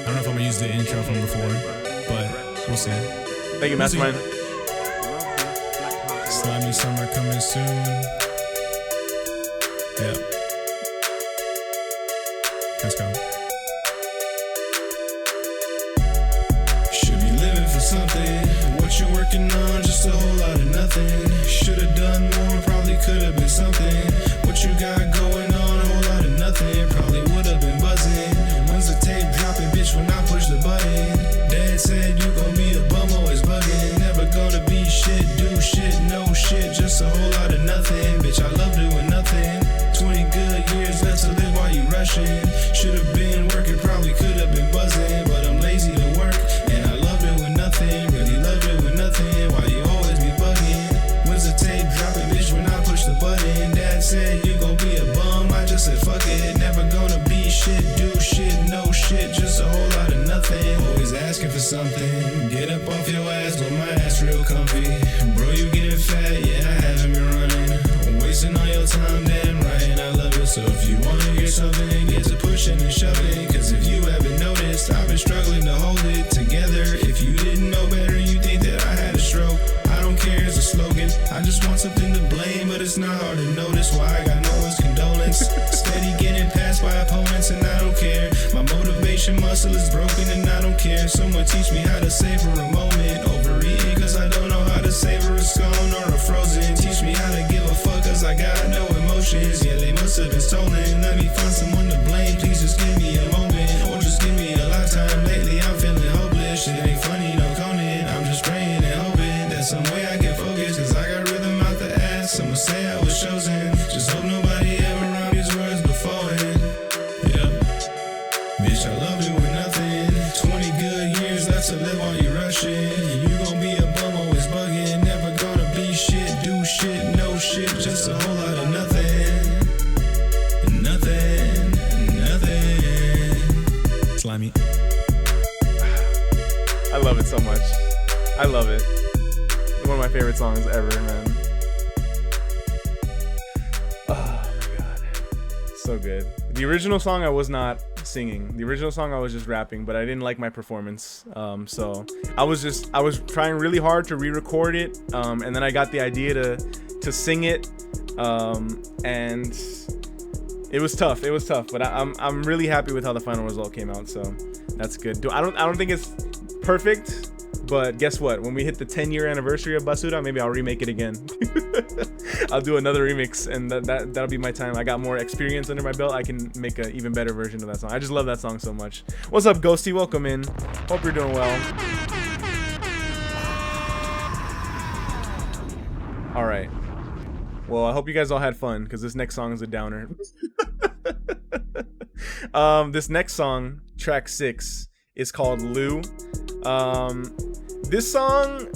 Speaker 5: don't know if I'm gonna use the intro from before, but we'll see.
Speaker 1: Thank you, Mastermind.
Speaker 5: Slimy summer coming soon. Yeah. Let's go. Something, what you working on, just a whole lot of nothing. Should've done more, probably could've been something. What you got going on, a whole lot of nothing. Probably would've been buzzing. When's the tape dropping, bitch, when I push the button? Dad said you gon' be a bum, always bugging. Never gonna be shit, do shit, no shit. Just a whole lot of nothing, bitch, I love doing nothing. 20 good years left to live while you rushing. Should've been working, probably could've been buzzing. But I'm lazy to work, and I love doing nothing. Really love doing nothing, why you always be bugging? When's the tape dropping, bitch, when I push the button? Dad said you gon' be a bum, I just said fuck it. Never gonna be shit, do shit, no shit. Just a whole lot of nothing. Always asking for something. Get up off your ass, but my ass real comfy. Bro, you getting fat, yeah, I haven't been running. Wasting all your time, damn right, and I love it. So if you wanna get something, get to pushing and shoving. Cause if you haven't noticed, I've been struggling to hold it together. If you didn't know better, you think that I had a stroke. I don't care, it's a slogan. I just want something to blame, but it's not hard to notice why I got no one's condolence. Steady getting passed by opponents and I don't care. My motivation muscle is broken and I don't care. Someone teach me how to savor a moment. Overeating cause I don't know how to savor a scone or a frozen. Teach me how to give a fuck cause I got no emotions. Yeah, they must have been stolen. Let me find someone to blame. Please just give me a moment, or just give me a lifetime. Lately I'm feeling hopeless. Shit ain't funny, no Conan. I'm just praying and hoping that some way I get focused. Cause I got rhythm out the ass. Someone say I was chosen. Just hope nobody ever rhymed these words beforehand. Yeah. Bitch, I love doing nothing. 20 good years left to live while you rushing. You gon' be a bum, always bugging. Never gonna be shit, do shit, no shit. Just a whole lot of nothing. Slimy.
Speaker 1: I love it so much. I love it. One of my favorite songs ever, man. Oh my god. So good. The original song I was not singing. The original song I was just rapping, but I didn't like my performance. So I was trying really hard to re-record it. And then I got the idea to sing it. And it was tough, but I'm really happy with how the final result came out, so that's good. I don't think it's perfect, but guess what? When we hit the 10-year anniversary of Basura, maybe I'll remake it again. I'll do another remix, and that'll be my time. I got more experience under my belt. I can make an even better version of that song. I just love that song so much. What's up, Ghosty? Welcome in. Hope you're doing well. All right. Well, I hope you guys all had fun, because this next song is a downer. This next song, track 6, is called Lou. This song,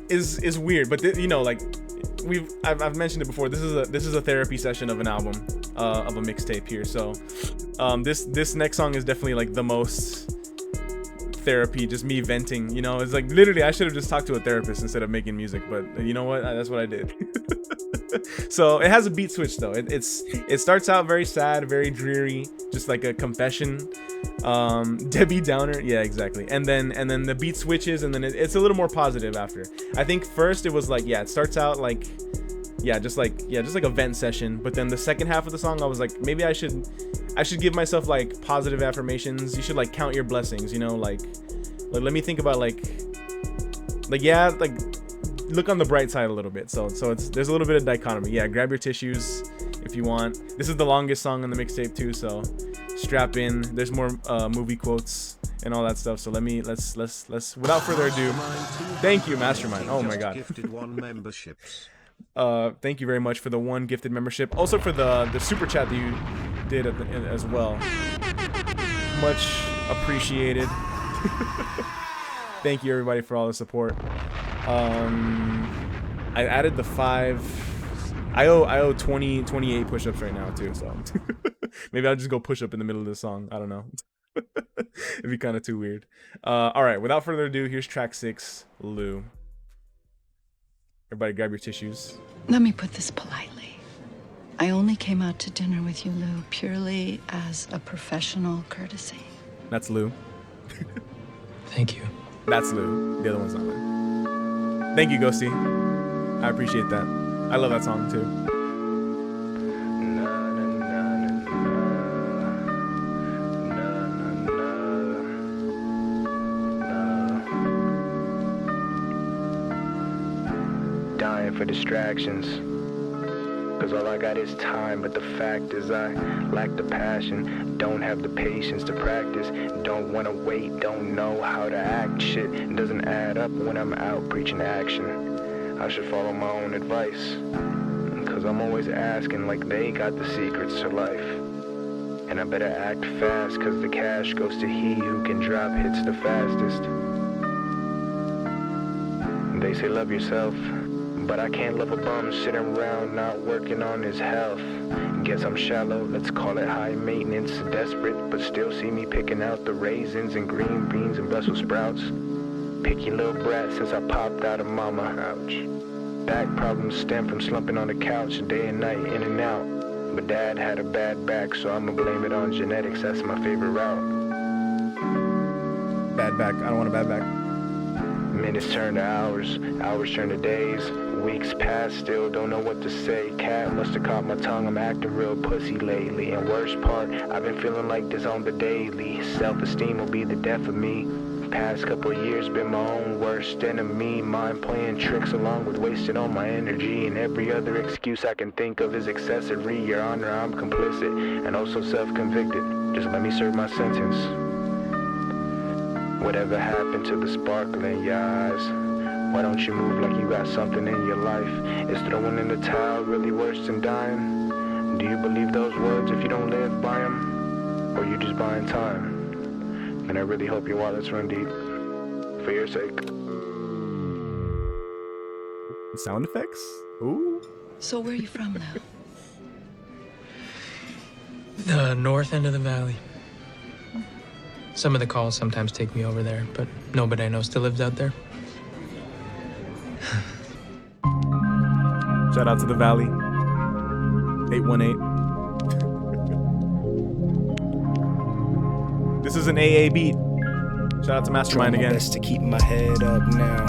Speaker 1: is weird, but you know, like I've mentioned it before. This is a therapy session of an album, of a mixtape here. So this next song is definitely like the most therapy, just me venting. You know, it's like literally I should have just talked to a therapist instead of making music, but you know what? That's what I did. So it has a beat switch though. It starts out very sad, very dreary, just like a confession, Debbie Downer. Yeah, exactly. And then the beat switches, and then it's a little more positive after. I think first it was like, yeah, it starts out like, just like a vent session. But then the second half of the song, I was like, maybe I should give myself like positive affirmations. You should like count your blessings, you know, like let me think about like look on the bright side a little bit. So there's a little bit of dichotomy. Yeah, grab your tissues if you want. This is the longest song on the mixtape too, so strap in. There's more movie quotes and all that stuff. So let's without further ado, thank you, Mastermind. Oh my god.
Speaker 4: Gifted 1 memberships.
Speaker 1: Thank you very much for the 1 gifted membership. Also for the super chat that you did as well. Much appreciated. Thank you everybody for all the support. I added the 5. I owe 28 push-ups right now too, so maybe I'll just go push up in the middle of the song. I don't know. It'd be kind of too weird. All right, without further ado, here's track 6, Lou. Everybody grab your tissues.
Speaker 13: Let me put this politely. I only came out to dinner with you, Lou, purely as a professional courtesy.
Speaker 1: That's Lou.
Speaker 14: Thank you.
Speaker 1: That's Lou. The other one's not Lou. Thank you, Ghosty. I appreciate that. I love that song too.
Speaker 7: Dying for distractions, cause all I got is time, but the fact is I lack the passion, don't have the patience to practice, don't wanna wait, don't know how to act. Shit doesn't add up when I'm out preaching action. I should follow my own advice, cause I'm always asking like they got the secrets to life. And I better act fast, cause the cash goes to he who can drop hits the fastest. They say love yourself, but I can't love a bum sitting around not working on his health. Guess I'm shallow, let's call it high maintenance. Desperate, but still see me picking out the raisins and green beans and Brussels sprouts. Picky little brat since I popped out of mama. Ouch. Back problems stem from slumping on the couch day and night, in and out. But dad had a bad back, so I'ma blame it on genetics. That's my favorite route.
Speaker 1: Bad back. I don't want a bad back.
Speaker 7: Minutes turn to hours, hours turn to days. Weeks pass, still don't know what to say. Cat must have caught my tongue, I'm acting real pussy lately. And worst part, I've been feeling like this on the daily. Self-esteem will be the death of me. Past couple of years been my own worst enemy. Mind playing tricks along with wasting all my energy. And every other excuse I can think of is accessory. Your Honor, I'm complicit and also self-convicted. Just let me serve my sentence. Whatever happened to the sparkle in your eyes? Why don't you move like you got something in your life? Is throwing in the towel really worse than dying? Do you believe those words if you don't live by them? Or you just buying time? And I really hope your wallets run deep. For your sake.
Speaker 1: Sound effects? Ooh.
Speaker 13: So where are you from now?
Speaker 14: The north end of the valley. Some of the calls sometimes take me over there, but nobody I know still lives out there.
Speaker 1: Shout out to the valley. 818. This is an AA beat. Shout out to Mastermind again.
Speaker 5: Best to keep my head up now.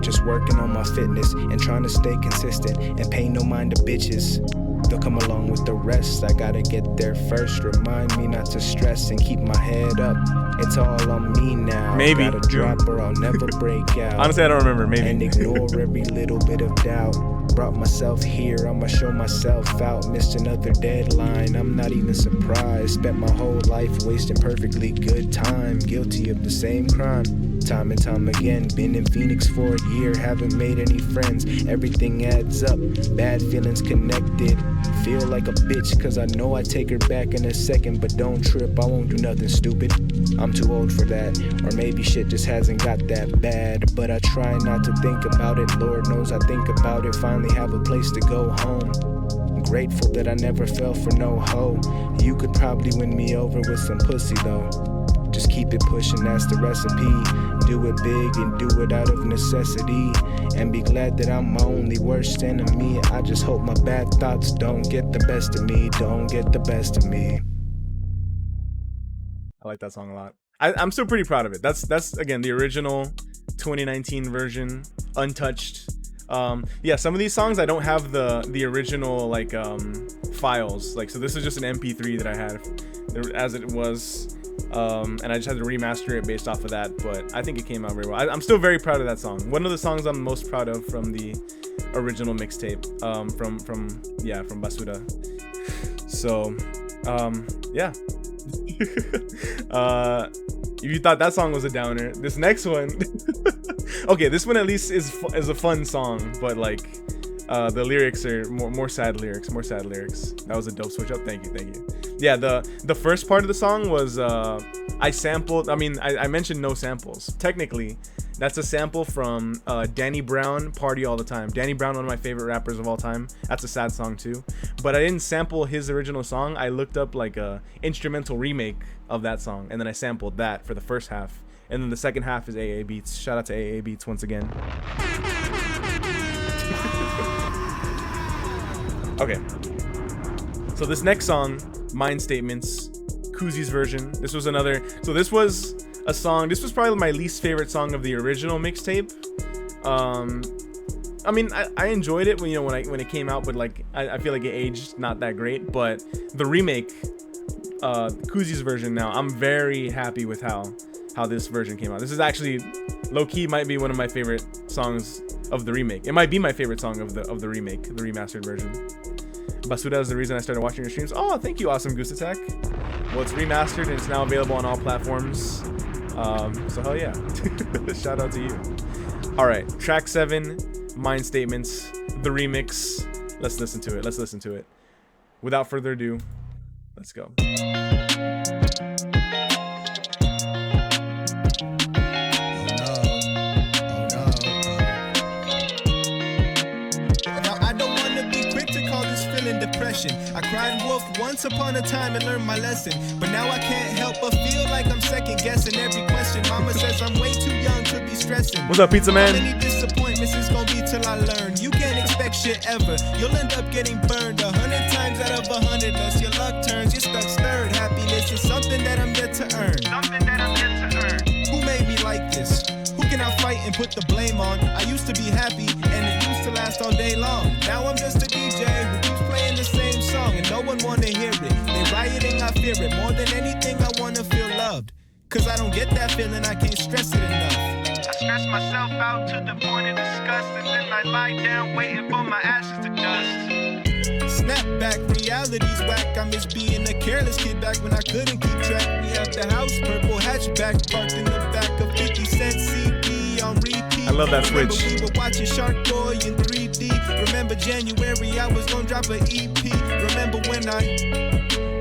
Speaker 5: Just working on my fitness and trying to stay consistent and pay no mind to bitches. They'll come along with the rest. I gotta get there first. Remind me not to stress and keep my head up. It's all on me now.
Speaker 1: Maybe.
Speaker 5: Gotta drop or I'll never break out.
Speaker 1: Honestly, I don't remember. Maybe.
Speaker 5: And ignore every little bit of doubt. Brought myself here, I'ma show myself out. Missed another deadline, I'm not even surprised. Spent my whole life wasting perfectly good time. Guilty of the same crime. Time and time again, been in Phoenix for a year, haven't made any friends. Everything adds up, bad feelings connected. Feel like a bitch cause I know I take her back in a second, but don't trip, I won't do nothing stupid. I'm too old for that, or maybe shit just hasn't got that bad. But I try not to think about it, Lord knows I think about it. Finally have a place to go home. Grateful that I never fell for no hoe. You could probably win me over with some pussy though. Just keep it pushing, that's the recipe. Do it big and do it out of necessity. And be glad that I'm my only worst enemy. I just hope my bad thoughts don't get the best of me. Don't get the best of me.
Speaker 1: I like that song a lot. I'm still pretty proud of it. That's again the original 2019 version, untouched. Yeah, some of these songs I don't have the original like files. Like, so this is just an MP3 that I had as it was. And I just had to remaster it based off of that, but I think it came out very well. I'm still very proud of that song. One of the songs I'm most proud of from the original mixtape, from Basura. So, yeah. If you thought that song was a downer, this next one, okay, this one at least is a fun song, but like, the lyrics are more sad lyrics. That was a dope switch up. Thank you. Yeah, the first part of the song was I sampled. I mean, I mentioned no samples. Technically, that's a sample from Danny Brown, Party All the Time. Danny Brown, one of my favorite rappers of all time. That's a sad song too. But I didn't sample his original song. I looked up like a instrumental remake of that song, and then I sampled that for the first half. And then the second half is AA Beats. Shout out to AA Beats once again. Okay, so this next song, Mind Statements, Kuzi's version. This was another. So this was a song. This was probably my least favorite song of the original mixtape. I mean, I enjoyed it when it came out, but like I feel like it aged not that great. But the remake, Kuzi's version now, I'm very happy with how this version came out. This is actually low key might be one of my favorite songs of the remake. It might be my favorite song of the remake, the remastered version. Basura is the reason I started watching your streams. Oh, thank you, Awesome Goose Attack. Well, it's remastered and it's now available on all platforms. So hell yeah. Shout out to you. All right, track 7, Mind Statements, the remix. Let's listen to it. Without further ado, let's go.
Speaker 5: Depression. I cried wolf once upon a time and learned my lesson, but now I can't help but feel like I'm second guessing every question. Mama says I'm way too young to be stressing.
Speaker 1: What's up, Pizza Man?
Speaker 5: How many disappointments it's gonna be till I learn? You can't expect shit ever. You'll end up getting burned 100 times out of 100 unless your luck turns. You're stuck stirred. Happiness is something that I'm yet to earn. Who made me like this? Who can I fight and put the blame on? I used to be happy and it used to last all day long. Now I'm just a DJ who keeps playing the same song and no one wanna hear it. They rioting, I fear it. More than anything, I wanna feel loved. Cause I don't get that feeling, I can't stress it enough. I stress myself out to the point of disgust, and then I lie down waiting for my ashes to dust. Snap back, reality's whack. I miss being a careless kid back when I couldn't keep track. We have the house, purple hatchback, parked in the back of 50 Cent CD on repeat.
Speaker 1: I love that switch.
Speaker 5: Remember we were watching Shark Boy in 3D. Remember January, I was gonna drop an EP. Remember when I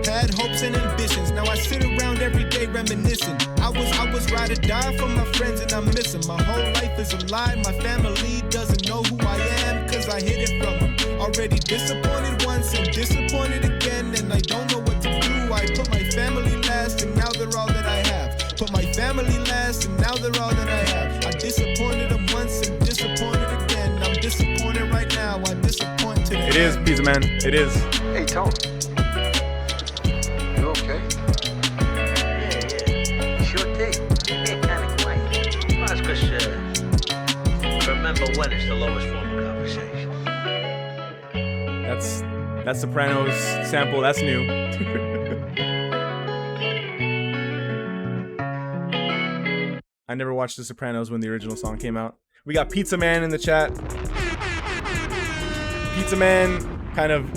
Speaker 5: had hopes and ambitions. Now I sit around every day reminiscing. I was ride or die for my friends and I miss them. My whole life is a lie. My family doesn't know who I am cause I hid it from them. Already disappointed once and disappointed again, and I don't know what to do. I put my family last and now they're all that I have. Put my family last and now they're all that I have. I disappointed them once and disappointed again. I'm disappointed right now. I disappoint today.
Speaker 1: It is, Pizza Man. It is.
Speaker 15: Hey, Tony. You okay?
Speaker 16: Yeah. Sure thing. Kind of quiet. Well, that's because remember when it's the lowest form of conversation.
Speaker 1: That's Sopranos sample. That's new. I never watched The Sopranos when the original song came out. We got Pizza Man in the chat. Pizza Man kind of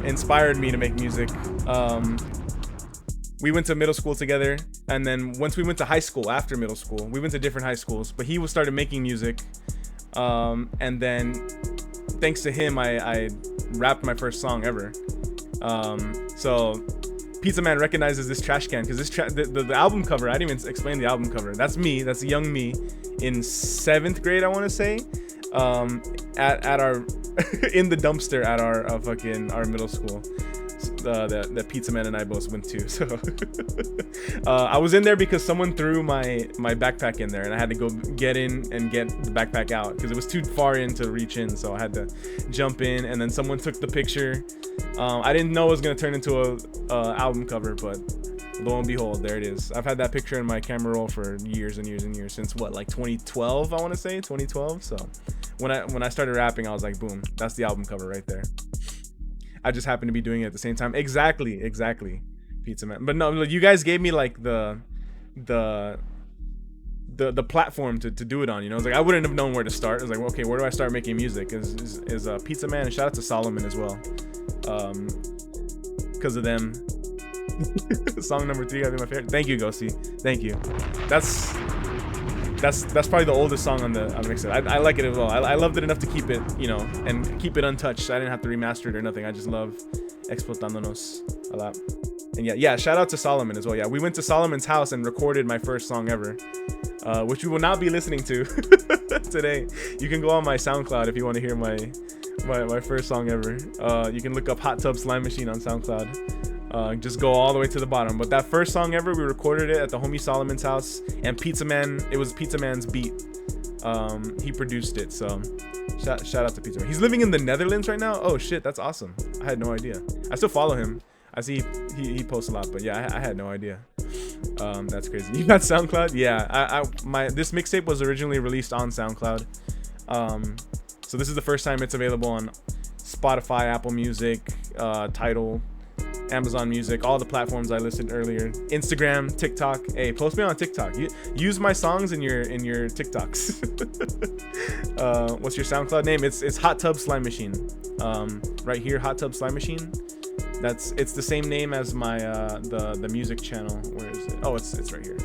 Speaker 1: inspired me to make music. We went to middle school together, And then once we went to high school, after middle school, we went to different high schools, but he started making music. And then thanks to him, I rapped my first song ever. So Pizza Man recognizes this trash can because the album cover, I didn't even explain the album cover. That's me, that's young me in 7th grade, I want to say, at our in the dumpster at our middle school. That Pizza Man and I both went to. So I was in there because someone threw my backpack in there, and I had to go get in and get the backpack out because it was too far in to reach in. So I had to jump in, and then someone took the picture. I didn't know it was gonna turn into a album cover, but lo and behold, there it is. I've had that picture in my camera roll for years and years and years, since what, like 2012, I want to say 2012. So when I started rapping, I was like, boom, that's the album cover right there. I just happened to be doing it at the same time. Exactly, Pizza Man. But no, you guys gave me like the platform to do it on. You know, it's like I wouldn't have known where to start. I was like, well, okay, where do I start making music? Is Pizza Man, and shout out to Solomon as well, because of them. Song number 3 gotta be my favorite. Thank you, Ghosty. Thank you. That's probably the oldest song on the mixtape. I like it as well. I loved it enough to keep it, you know, and keep it untouched. I didn't have to remaster it or nothing. I just love Explotándonos a lot. And yeah, shout out to Solomon as well. Yeah, we went to Solomon's house and recorded my first song ever, which we will not be listening to today. You can go on my SoundCloud if you want to hear my first song ever. You can look up Hot Tub Slime Machine on SoundCloud. Just go all the way to the bottom. But that first song ever, we recorded it at the homie Solomon's house, and Pizza Man, it was Pizza Man's beat. He produced it, so shout out to Pizza Man. He's living in the Netherlands right now. Oh shit, that's awesome. I had no idea. I still follow him. I see he posts a lot, but yeah, I had no idea. That's crazy. You got SoundCloud? Yeah, this mixtape was originally released on SoundCloud. So this is the first time it's available on Spotify, Apple Music, Tidal, Amazon Music, all the platforms I listed earlier. Instagram, TikTok. Hey, post me on TikTok. Use my songs in your TikToks. What's your SoundCloud name? It's Hot Tub Slime Machine. Right here, Hot Tub Slime Machine. It's the same name as my the music channel. Where is it? Oh, it's right here.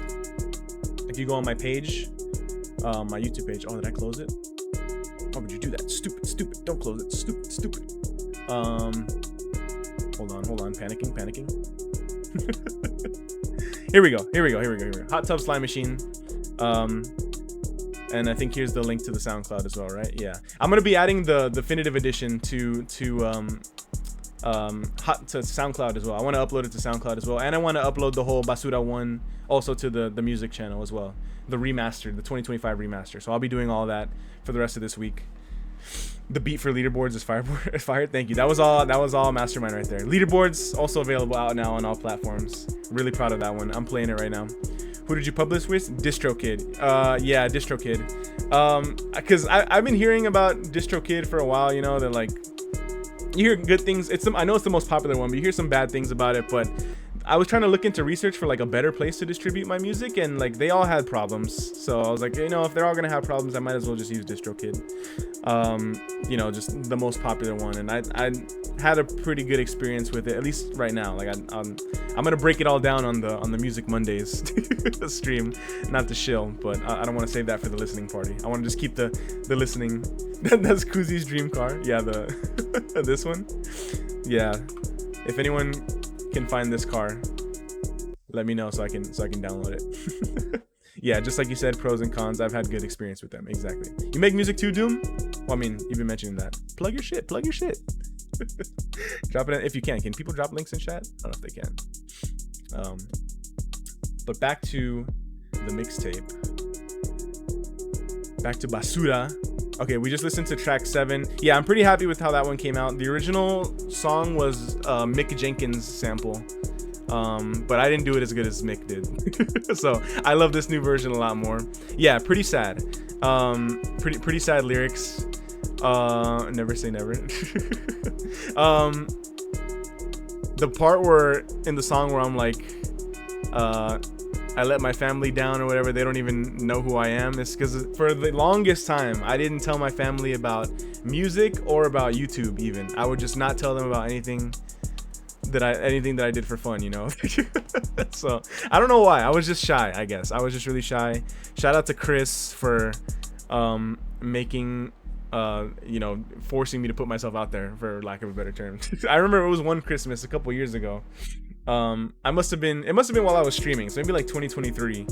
Speaker 1: If you go on my page, my YouTube page. Oh, did I close it? Why would you do that? Stupid. Don't close it. Stupid. Hold on. Panicking. Here we go. Hot Tub Slime Machine. And I think here's the link to the SoundCloud as well, right? Yeah. I'm gonna be adding the definitive edition to SoundCloud as well. I want to upload it to SoundCloud as well, and I want to upload the whole Basura 1 also to the music channel as well. The remastered, the 2025 remaster. So I'll be doing all that for the rest of this week. The beat for Leaderboards is fire. Thank you. That was all Mastermind right there. Leaderboards also available out now on all platforms. Really proud of that one. I'm playing it right now. Who did you publish with? DistroKid. Yeah, DistroKid. Because I've been hearing about DistroKid for a while. You know, they're like, you hear good things. I know it's the most popular one, but you hear some bad things about it. But I was trying to look into research for like a better place to distribute my music, and like they all had problems. So I was like, you know, if they're all gonna have problems, I might as well just use DistroKid. You know, just the most popular one, and I had a pretty good experience with it, at least right now. Like I'm gonna break it all down on the Music Mondays stream, not the shill, but I don't want to save that for the listening party. I want to just keep the listening. That's Kuzi's dream car. Yeah, this one. Yeah, if anyone can find this car, let me know so I can download it. Yeah, just like you said, pros and cons. I've had good experience with them. Exactly. You make music too, Doom? Well, I mean, you've been mentioning that. Plug your shit. Drop it in if you can. Can people drop links in chat? I don't know if they can. But back to the mixtape. Back to Basura. Okay, we just listened to track 7. Yeah, I'm pretty happy with how that one came out. The original song was Mick Jenkins' sample, but I didn't do it as good as Mick did. So I love this new version a lot more. Yeah, pretty sad. Pretty sad lyrics. Never say never. The part where in the song where I'm like, I let my family down or whatever, they don't even know who I am. It's because for the longest time, I didn't tell my family about music or about YouTube even. I would just not tell them about anything anything that I did for fun, you know. So I don't know why. I was just shy, I guess. I was just really shy. Shout out to Chris for making you know, forcing me to put myself out there, for lack of a better term. I remember it was one Christmas a couple years ago. It must have been while I was streaming, so maybe like 2023.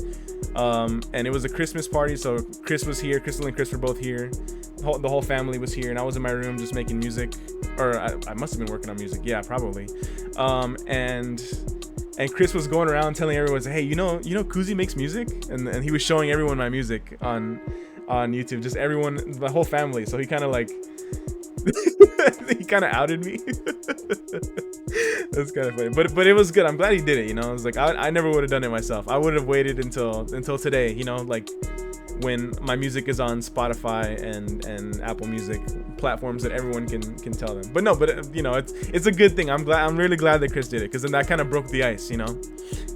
Speaker 1: And it was a Christmas party, so Chris was here, Crystal and Chris were both here. The whole family was here, and I was in my room just making music, or I must have been working on music, yeah, probably. And Chris was going around telling everyone, hey, you know Kuzi makes music, and he was showing everyone my music on YouTube, just everyone, the whole family. So he kind of like he kind of outed me. That's kind of funny, but it was good. I'm glad he did it, you know. I was like, I never would have done it myself. I would have waited until today, you know, like when my music is on Spotify and Apple Music, platforms that everyone can tell them. But no, you know, it's a good thing. I'm really glad that Chris did it, because then that kind of broke the ice, you know.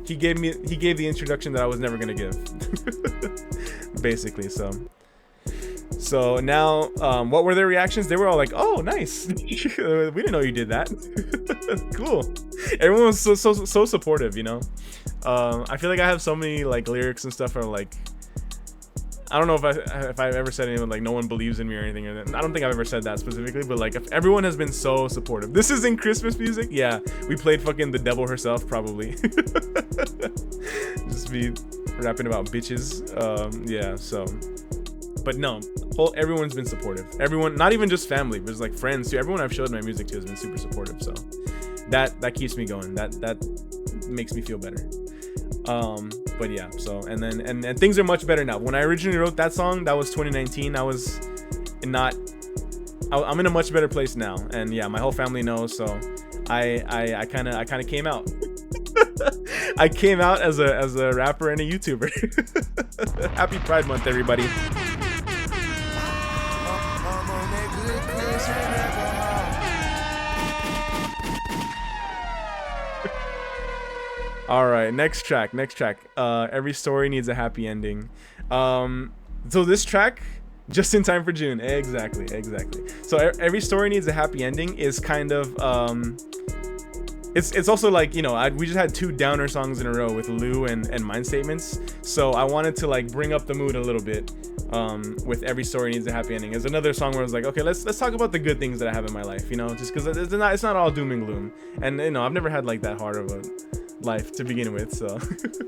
Speaker 1: He gave the introduction that I was never gonna give, basically. So now, what were their reactions? They were all like, "Oh, nice! We didn't know you did that." Cool. Everyone was so supportive, you know. I feel like I have so many like lyrics and stuff are like, I don't know if I've ever said anything like no one believes in me or anything. I don't think I've ever said that specifically, but like if everyone has been so supportive. This is in Christmas music. Yeah, we played fucking The Devil Herself probably. Just be rapping about bitches. Yeah. So, but no, everyone's been supportive. Everyone, not even just family, but it's like friends too. Everyone I've showed my music to has been super supportive. So that keeps me going. That makes me feel better. But yeah, so and things are much better now. When I originally wrote that song, that was 2019. I'm in a much better place now, and yeah, my whole family knows. So I kind of came out. I came out as a rapper and a YouTuber. Happy Pride Month, everybody. All right, next track. Every story needs a happy ending. So this track, just in time for June. Exactly. So Every story needs a happy ending is kind of it's also like, you know, we just had two downer songs in a row with Lou and Mind Statements. So I wanted to like bring up the mood a little bit. With Every Story Needs a Happy Ending is another song where I was like, okay, let's talk about the good things that I have in my life, you know, just because it's not all doom and gloom. And you know, I've never had like that hard of a life to begin with, so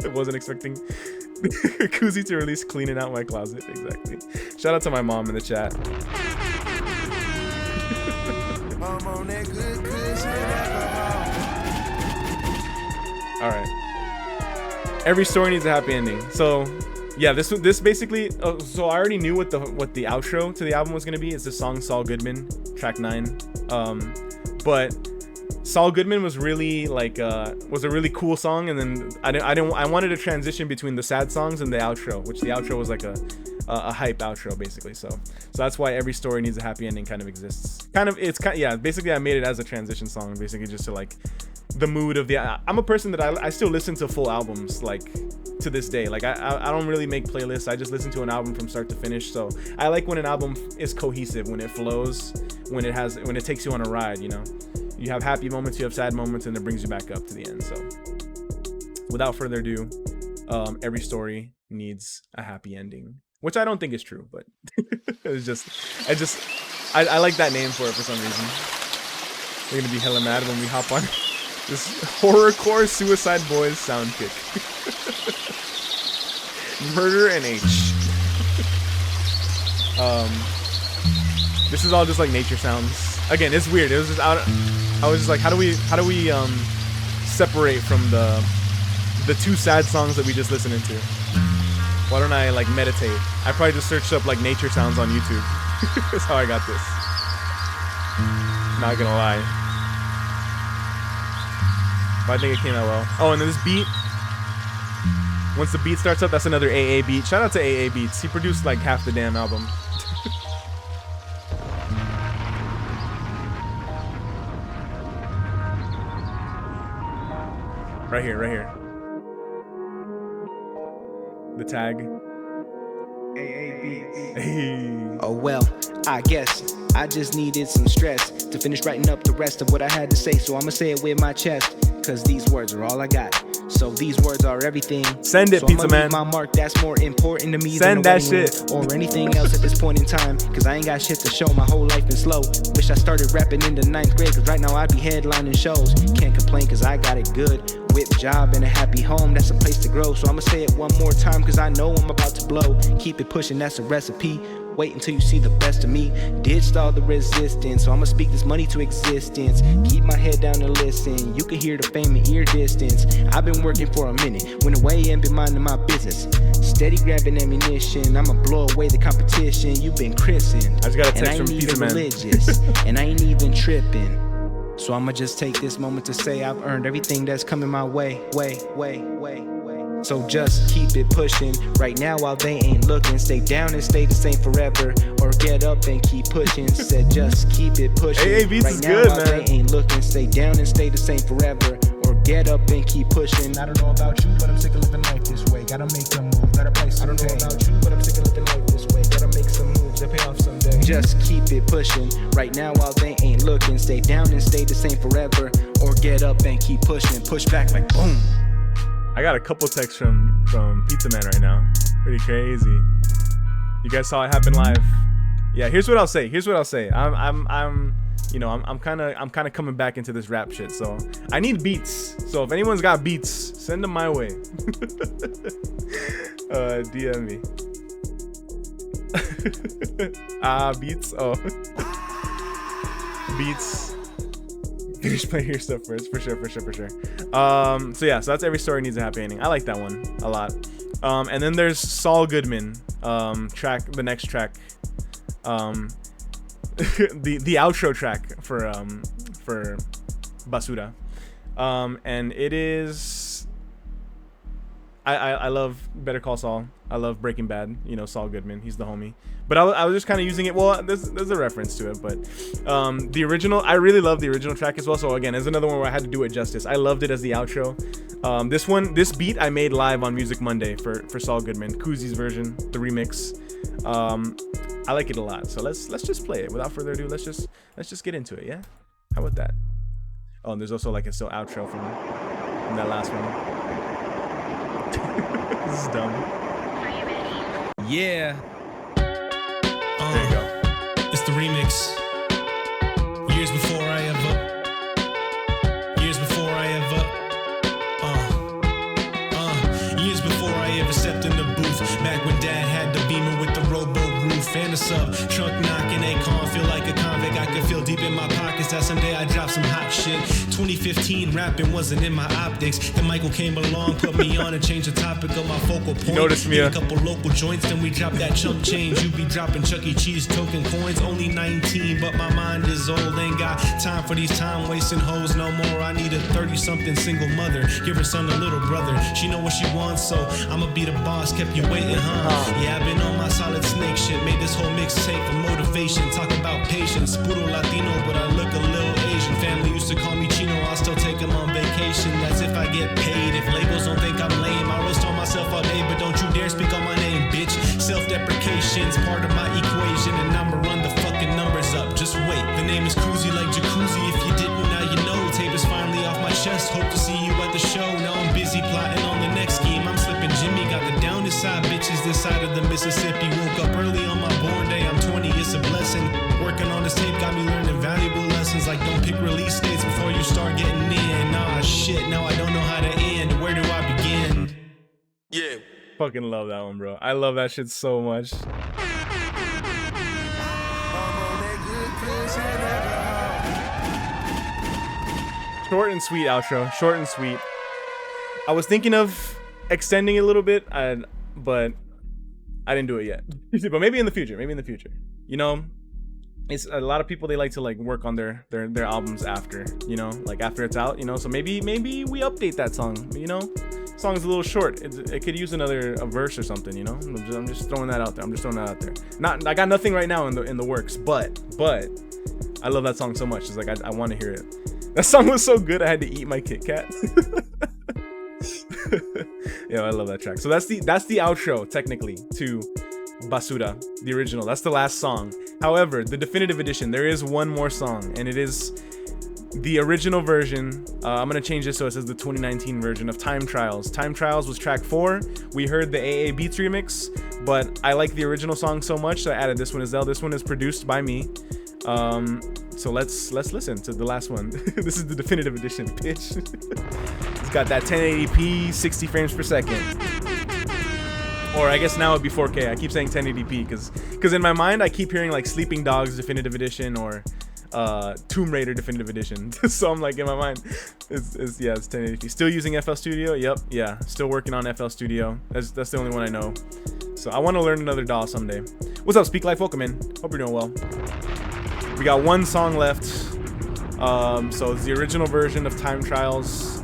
Speaker 1: I wasn't expecting Kuzi to release Cleaning Out My Closet. Exactly. Shout out to my mom in the chat. All right, Every Story Needs a Happy Ending. So yeah, this basically, so I already knew what the outro to the album was gonna be. It's the song Saul Goodman, track 9. But Saul Goodman was really like was a really cool song, and then I wanted to transition between the sad songs and the outro, which the outro was like a hype outro basically. So that's why Every Story Needs a Happy Ending kind of exists. Yeah, basically I made it as a transition song, basically just to like the mood of the. I'm a person that I still listen to full albums like to this day. Like I don't really make playlists. I just listen to an album from start to finish. So I like when an album is cohesive, when it flows, when it takes you on a ride, you know. You have happy moments, you have sad moments, and it brings you back up to the end. So without further ado, Every Story Needs a Happy Ending, which I don't think is true, but it's just I like that name for it for some reason. We're gonna be hella mad when we hop on this horrorcore Suicide Boys sound kick. Murder and H. This is all just like nature sounds. Again, it's weird. It was just I was just like, how do we separate from the two sad songs that we just listened to? Why don't I like meditate? I probably just searched up like nature sounds on YouTube. That's how I got this. Not gonna lie. But I think it came out well. Oh, and then this beat. Once the beat starts up, that's another AA beat. Shout out to AA Beats. He produced like half the damn album. Right here. The tag. AA Beats. Hey.
Speaker 15: Oh well, I guess I just needed some stress to
Speaker 11: to finish writing up the rest of what I had to say. So I'ma say it with my chest, cause these words are all I got. So these words are everything.
Speaker 1: Send it,
Speaker 11: so
Speaker 1: Pizza
Speaker 11: I'ma
Speaker 1: Man.
Speaker 11: leave my mark, that's more important to me
Speaker 1: Send
Speaker 11: than a
Speaker 1: that
Speaker 11: wedding
Speaker 1: shit.
Speaker 11: ring or anything else at this point in time. Cause I ain't got shit to show, my whole life been slow. Wish I started rapping in the 9th grade, cause right now I'd be headlining shows. Can't complain cause I got it good. Whip job and a happy home, that's a place to grow. So I'ma say it one more time cause I know I'm about to blow. Keep it pushing, that's a recipe. Wait until you see the best of me. Ditched all the resistance, so I'ma speak this money to existence. Keep my head down and listen. You can hear the fame in ear distance. I've been working for a minute, went away and been minding my business. Steady grabbing ammunition, I'ma blow away the competition. You've been christened,
Speaker 1: I just got a text
Speaker 11: and I
Speaker 1: from
Speaker 11: ain't
Speaker 1: Pizza
Speaker 11: even
Speaker 1: Man.
Speaker 11: religious, and I ain't even tripping. So I'ma just take this moment to say I've earned everything that's coming my way. So just keep it pushing right now while they ain't looking. Stay down and stay the same forever, or get up and keep pushing. Said just keep it pushing
Speaker 1: Hey, Beats
Speaker 11: right
Speaker 1: is
Speaker 11: now
Speaker 1: good,
Speaker 11: while
Speaker 1: man.
Speaker 11: they ain't looking. Stay down and stay the same forever, or get up and keep pushing.
Speaker 5: I don't know about you, but I'm sick of living life this way. Gotta make a move, gotta play some. I don't know about you, but I'm sick of living life this way. Gotta make some moves that pay off someday.
Speaker 11: Just keep it pushing right now while they ain't looking. Stay down and stay the same forever, or get up and keep pushing. Push back like boom.
Speaker 1: I got a couple texts from Pizza Man right now. Pretty crazy. You guys saw it happen live. Yeah, here's what I'll say. I'm you know, I'm kind of coming back into this rap shit. So I need beats. So if anyone's got beats, send them my way. DM me. Beats. Oh, beats. Finish playing your stuff first, for sure. So yeah, so that's Every Story Needs a Happy Ending. I like that one a lot. And then there's Saul Goodman, the next track, the outro track for Basura, and it is. I love Better Call Saul. I love Breaking Bad. You know, Saul Goodman. He's the homie. But I was just kind of using it. Well, there's a reference to it, but the original. I really love the original track as well. So again, there's another one where I had to do it justice. I loved it as the outro. This beat I made live on Music Monday for Saul Goodman, Kuzi's version, the remix. I like it a lot. So let's just play it. Without further ado, let's just get into it. Yeah. How about that? Oh, and there's also like a still outro from that last one. This is dumb.
Speaker 5: Yeah.
Speaker 1: There you go.
Speaker 5: It's the remix. Years before I ever stepped in the booth. Back when Dad had the Beamer with the robo roof and a sub. Trunk knocking, Akon, feel like a convict. I could feel deep in my pockets that someday I drop some hot shit. 2015, rapping wasn't in my optics. Then Michael came along, put me on and changed the topic of my focal point.
Speaker 1: You noticed me,
Speaker 5: a couple local joints, then we dropped that chump change. You be dropping Chuck E. Cheese token coins. Only 19, but my mind is old. Ain't got time for these time wasting hoes no more. I need a 30-something single mother. Give her son a little brother. She know what she wants, so I'ma be the boss. Kept you waiting, huh? Yeah, I've been on my solid snake shit. Made this whole mixtape for motivation. Talk about patience. Puro Latino, but I look a little Asian. Family used to call me Chino. I'll still take them on vacation. That's if I get paid. If labels don't think I'm lame, I roast on myself all day, but don't you dare speak on my name, bitch. Self-deprecation's part of my equation, and I'ma run the fucking numbers up. Just wait. The name is Koozie like jacuzzi. If you didn't, now you know. Tape is finally off my chest. Hope to see you at the show. Now I'm busy plotting on the next scheme. I'm slipping Jimmy. Got the downest side bitches this side of the Mississippi. Woke up early on my born day. I'm 20. It's a blessing. Working on this tape got me learning valuable lessons, like don't pick release dates before you start getting in. Nah, shit. Now I don't know how to end. Where do I begin?
Speaker 1: Yeah. Fucking love that one, bro. I love that shit so much. Short and sweet outro. Short and sweet. I was thinking of extending it a little bit, but I didn't do it yet. But maybe in the future. You know, it's a lot of people, they like to like work on their albums after, you know, like after it's out, you know. So maybe we update that song, you know. Song's a little short. It could use a verse or something, you know. I'm just throwing that out there. I got nothing right now in the works, but I love that song so much. It's like I want to hear it. That song was so good I had to eat my Kit Kat. Yeah, I love that track. So that's the outro technically to Basura, the original. That's the last song. However, the definitive edition, there is one more song, and it is the original version. I'm gonna change this so it says the 2019 version of Time Trials. Time Trials was track 4. We heard the AA Beats remix, but I like the original song so much, so I added this one as well. This one is produced by me. So let's listen to the last one. This is the definitive edition, bitch. It's got that 1080p, 60 frames per second. Or I guess now it'd be 4K. I keep saying 1080p because in my mind I keep hearing like Sleeping Dogs definitive edition or Tomb Raider definitive edition. So I'm like, in my mind it's 1080p. Still using FL Studio. Yep, yeah, still working on FL Studio. That's the only one I know. So I want to learn another DAW someday. What's up, Speak Life? Welcome in. Hope you're doing well. We got one song left. So it's the original version of Time Trials,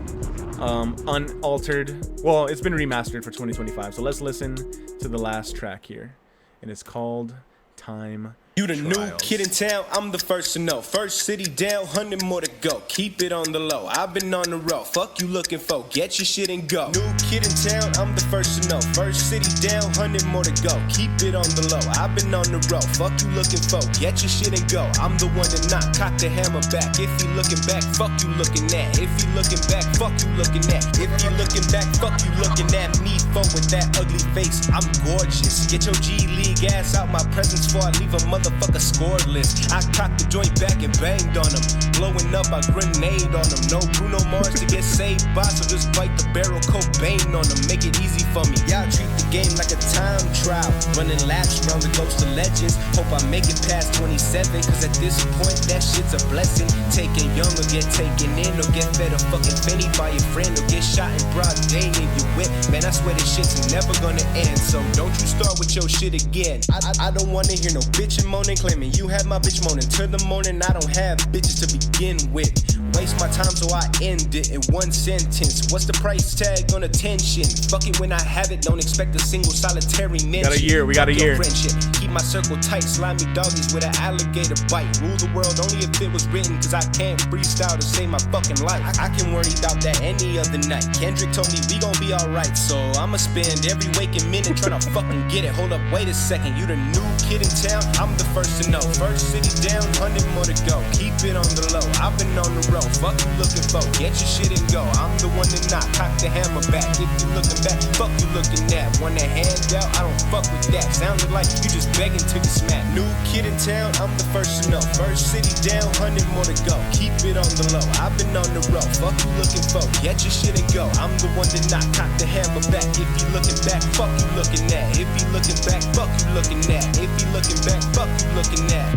Speaker 1: unaltered. Well, it's been remastered for 2025. So let's listen to the last track here, and it's called Time
Speaker 7: You the
Speaker 1: Trials.
Speaker 7: new kid in town, I'm the first to know. First city down, 100 more to go. Keep it on the low, I've been on the road. Fuck you looking for, get your shit and go. New kid in town, I'm the first to know. First city down, 100 more to go. Keep it on the low, I've been on the road. Fuck you looking for, get your shit and go. I'm the one to knock, cock the hammer back. If you looking back, fuck you looking at. If you looking back, fuck you looking at. If you looking back, fuck you looking at me. For with that ugly face, I'm gorgeous. Get your G League ass out my presence before I leave a motherfucker scoreless. I cocked the joint back and banged on him. Blowing up, I grenade on him. No Bruno Mars to get saved by, so just bite the barrel, Cobain on him. Make it easy for me. Y'all treat the game like a time trial. Running laps around the ghost of legends. Hope I make it past 27, cause at this point, that shit's a blessing. Taken young or get taken in, or get fed a fucking penny by your friend, or get shot in broad day in your whip. Man, I swear this shit's never gonna end, so don't you start with your shit again. I don't wanna hear no bitchin' moaning, claiming you had my bitch moaning till the morning. I don't have bitches to begin with. Waste my time so I end it in one sentence. What's the price tag on attention? Fuck it when I have it, don't expect a single solitary mention.
Speaker 1: Got a year, we got a year.
Speaker 7: Friendship. Keep my circle tight, slimy doggies with an alligator bite. Rule the world only if it was written, cause I can't freestyle to save my fucking life. I can worry about that any other night. Kendrick told me we gon' be alright, so I'ma spend every waking minute trying to fucking get it. Hold up, wait a second, you the new kid in town? I'm the first to know. First city down, 100 more to go. Keep it on the low, I've been on the road. Fuck you looking for, get your shit and go. I'm the one to knock, cock the hammer back. If you looking back, fuck you looking at. Want a handout? I don't fuck with that. Sounded like you just begging to get smacked. New kid in town, I'm the first to know. First city down, 100 more to go. Keep it on the low, I've been on the road. Fuck you looking for, get your shit and go. I'm the one to knock, cock the hammer back. If you looking back, fuck you looking at. If you looking back, fuck you looking at. If you looking back, fuck you looking at.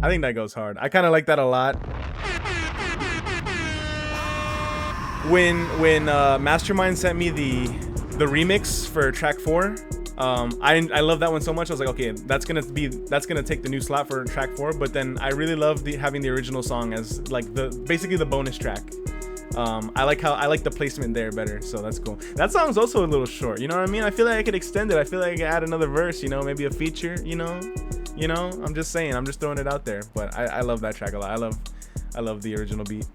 Speaker 1: I think that goes hard. I kind of like that a lot. When Mastermind sent me the remix for track 4, I love that one so much. I was like, okay, that's gonna take the new slot for track 4. But then I really love having the original song as like basically the bonus track. I like the placement there better, so that's cool. That song's also a little short, you know what I mean? I feel like I could extend it. I feel like I could add another verse, you know, maybe a feature, you know, I'm just saying, I'm just throwing it out there. But I love that track a lot. I love the original beat.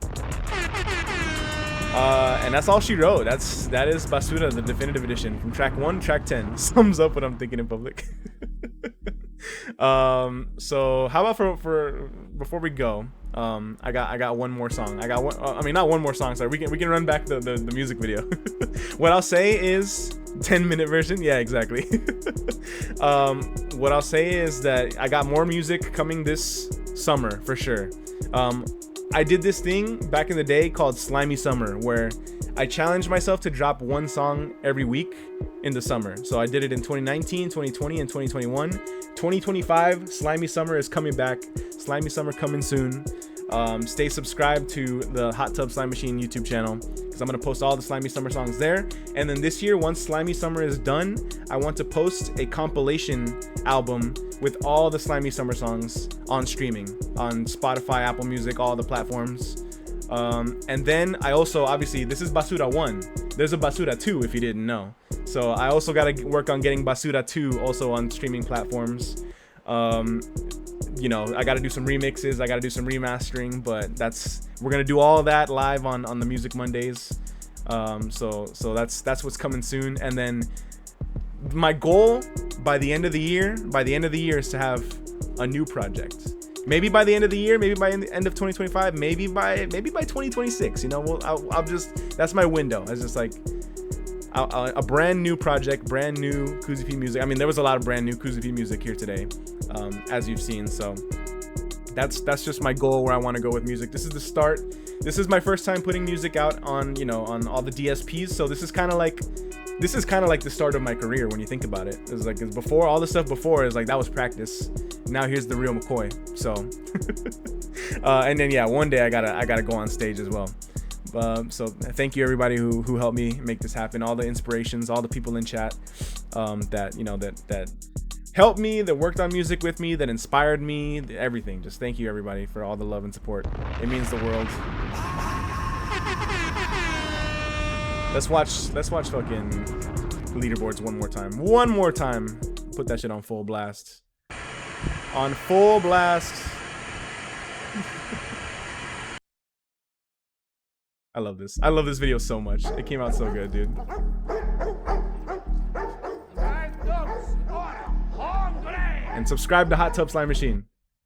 Speaker 1: And that's all she wrote. That is Basura, the definitive edition, from track 1 to track 10. Sums up what I'm thinking in public. So how about for before we go, I got one more song. I mean not one more song, sorry. We can run back the music video. What I'll say is 10-minute version. Yeah, exactly. What I'll say is that I got more music coming this summer for sure. I did this thing back in the day called Slimy Summer, where I challenged myself to drop one song every week in the summer. So I did it in 2019, 2020, and 2021. 2025, Slimy Summer is coming back. Slimy Summer coming soon. Stay subscribed to the Hot Tub Slime Machine YouTube channel, because I'm going to post all the Slimy Summer songs there. And then this year, once Slimy Summer is done, I want to post a compilation album with all the Slimy Summer songs on streaming, on Spotify, Apple Music, all the platforms. And then I also, obviously, this is Basura 1. There's a Basura 2 if you didn't know. So I also got to work on getting Basura 2 also on streaming platforms. You know, I got to do some remixes, I got to do some remastering, but we're going to do all of that live on the Music Mondays. So that's what's coming soon. And then my goal by the end of the year is to have a new project. Maybe by the end of the year, maybe by the end of 2025, maybe by 2026. You know, I'll just, that's my window. It's just like a brand new project, brand new Kuzi P music. I mean, there was a lot of brand new Kuzi P music here today, as you've seen. So that's just my goal where I want to go with music. This is the start. This is my first time putting music out on, you know, on all the DSPs. So this is kind of like the start of my career when you think about it. It's like, it's before, all the stuff before is like, that was practice. Now here's the real McCoy. So and then yeah, one day I gotta go on stage as well. So thank you everybody who helped me make this happen, all the inspirations, all the people in chat that, you know, that helped me, that worked on music with me, that inspired me, everything. Just thank you everybody for all the love and support. It means the world. Let's watch fucking leaderboards one more time. Put that shit on full blast. On full blast. I love this. I love this video so much. It came out so good, dude. And subscribe to Hot Tub Slime Machine.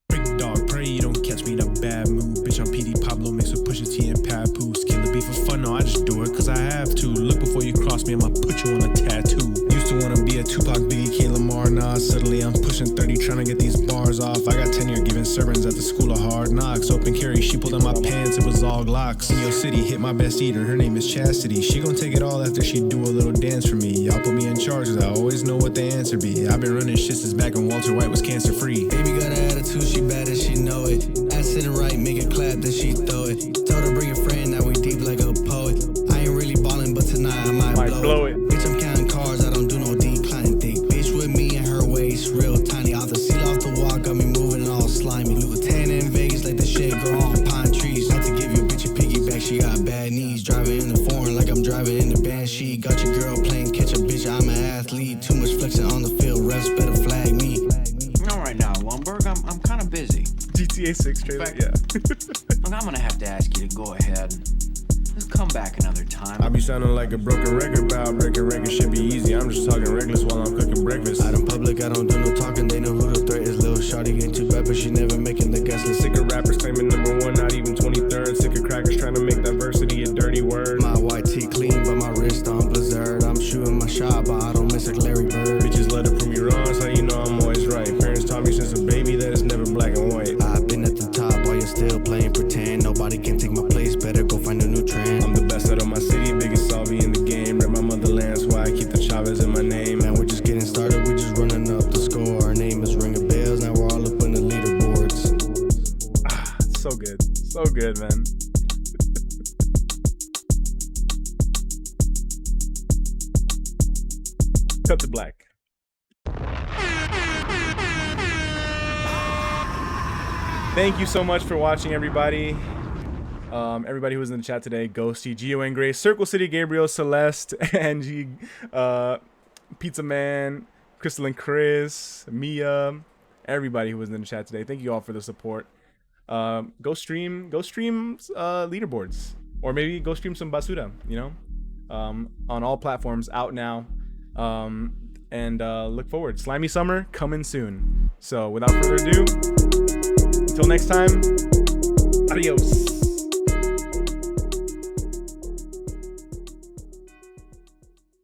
Speaker 5: Big dog, pray you don't catch me in a bad mood. Bitch, I'm PD Pablo, mix with Pusha T and Papoose. Kill the beef for fun, no, I just do it cause I have to. Look before you cross me, I'ma put you on a tattoo. Used to wanna be a Tupac, Biggie, K. Lamar, nah. Suddenly I'm pushing 30, trying to get these bars off. I got tenure giving sermons at the school of hard knocks. Open carry, she pulled on my pants, it was all Glocks. In your city, hit my best eater, her name is Chastity. She gon' take it all after she do a little dance for me. Y'all put me in charge cause I always know what the answer be. I've been running shit since back when Walter White was cancer free.
Speaker 2: Baby got an attitude, she bad and she know it. Ass sitting right, make it clap, then she throw it. Told her bring a friend, now we deep like a poet. I ain't really ballin', but tonight I might blow it. Bitch, I'm counting cars, I don't do no decline. Thick bitch with me and her waist real tiny. Off the seal, off the wall, got me moving all slimy. Louboutin in Vegas, like the shit grow on pine trees. Not to give you a bitch a piggyback, she got bad knees. Driving in the foreign like I'm driving in the Banshee. Got your girl playing catch a bitch, I'm an athlete. Too much flexing on the field, refs better flag me.
Speaker 3: All right now, Lumberg, I'm kind of busy.
Speaker 1: GTA 6 trailer, yeah.
Speaker 3: Look, I'm gonna have to ask you to go ahead and let's come back another time.
Speaker 5: I be sounding like a broken record, bout breaking record should be easy. I'm just talking reckless while I'm cooking breakfast.
Speaker 2: Out in public, I don't do no talking. They know who the threat is. Lil' shawty ain't too bad, but she never making the guest list.
Speaker 5: Sick of rappers claiming #1, not even 23rd. Sick of crackers trying to make diversity a dirty word.
Speaker 2: My white tee clean, but my wrist on blizzard. I'm shooting my shot, but I don't miss like Larry Bird.
Speaker 5: Bitches love to prove me wrong, so you know I'm always right. Parents taught me since a baby that it's never black and white.
Speaker 2: I've been at the top while you're still playing pretend. Nobody can take my place, better go find a new trend.
Speaker 5: I'm the best out of my city, biggest salvi in the game. Rep my motherland, so I keep the Chavez in my name.
Speaker 2: Man, we're just getting started, we're just running up the score. Our name is ringing bells, now we're all up in the leaderboards.
Speaker 1: So good. So good, man. Cut to black. Thank you so much for watching, everybody. Everybody who was in the chat today: Ghosty, Gio and Grace, Circle City, Gabriel, Celeste, Angie, Pizza Man, Crystal and Chris, Mia, everybody who was in the chat today. Thank you all for the support. Go stream leaderboards, or maybe go stream some Basura, you know, on all platforms, out now. And look forward. Slimy Summer coming soon. So without further ado, until next time, adios.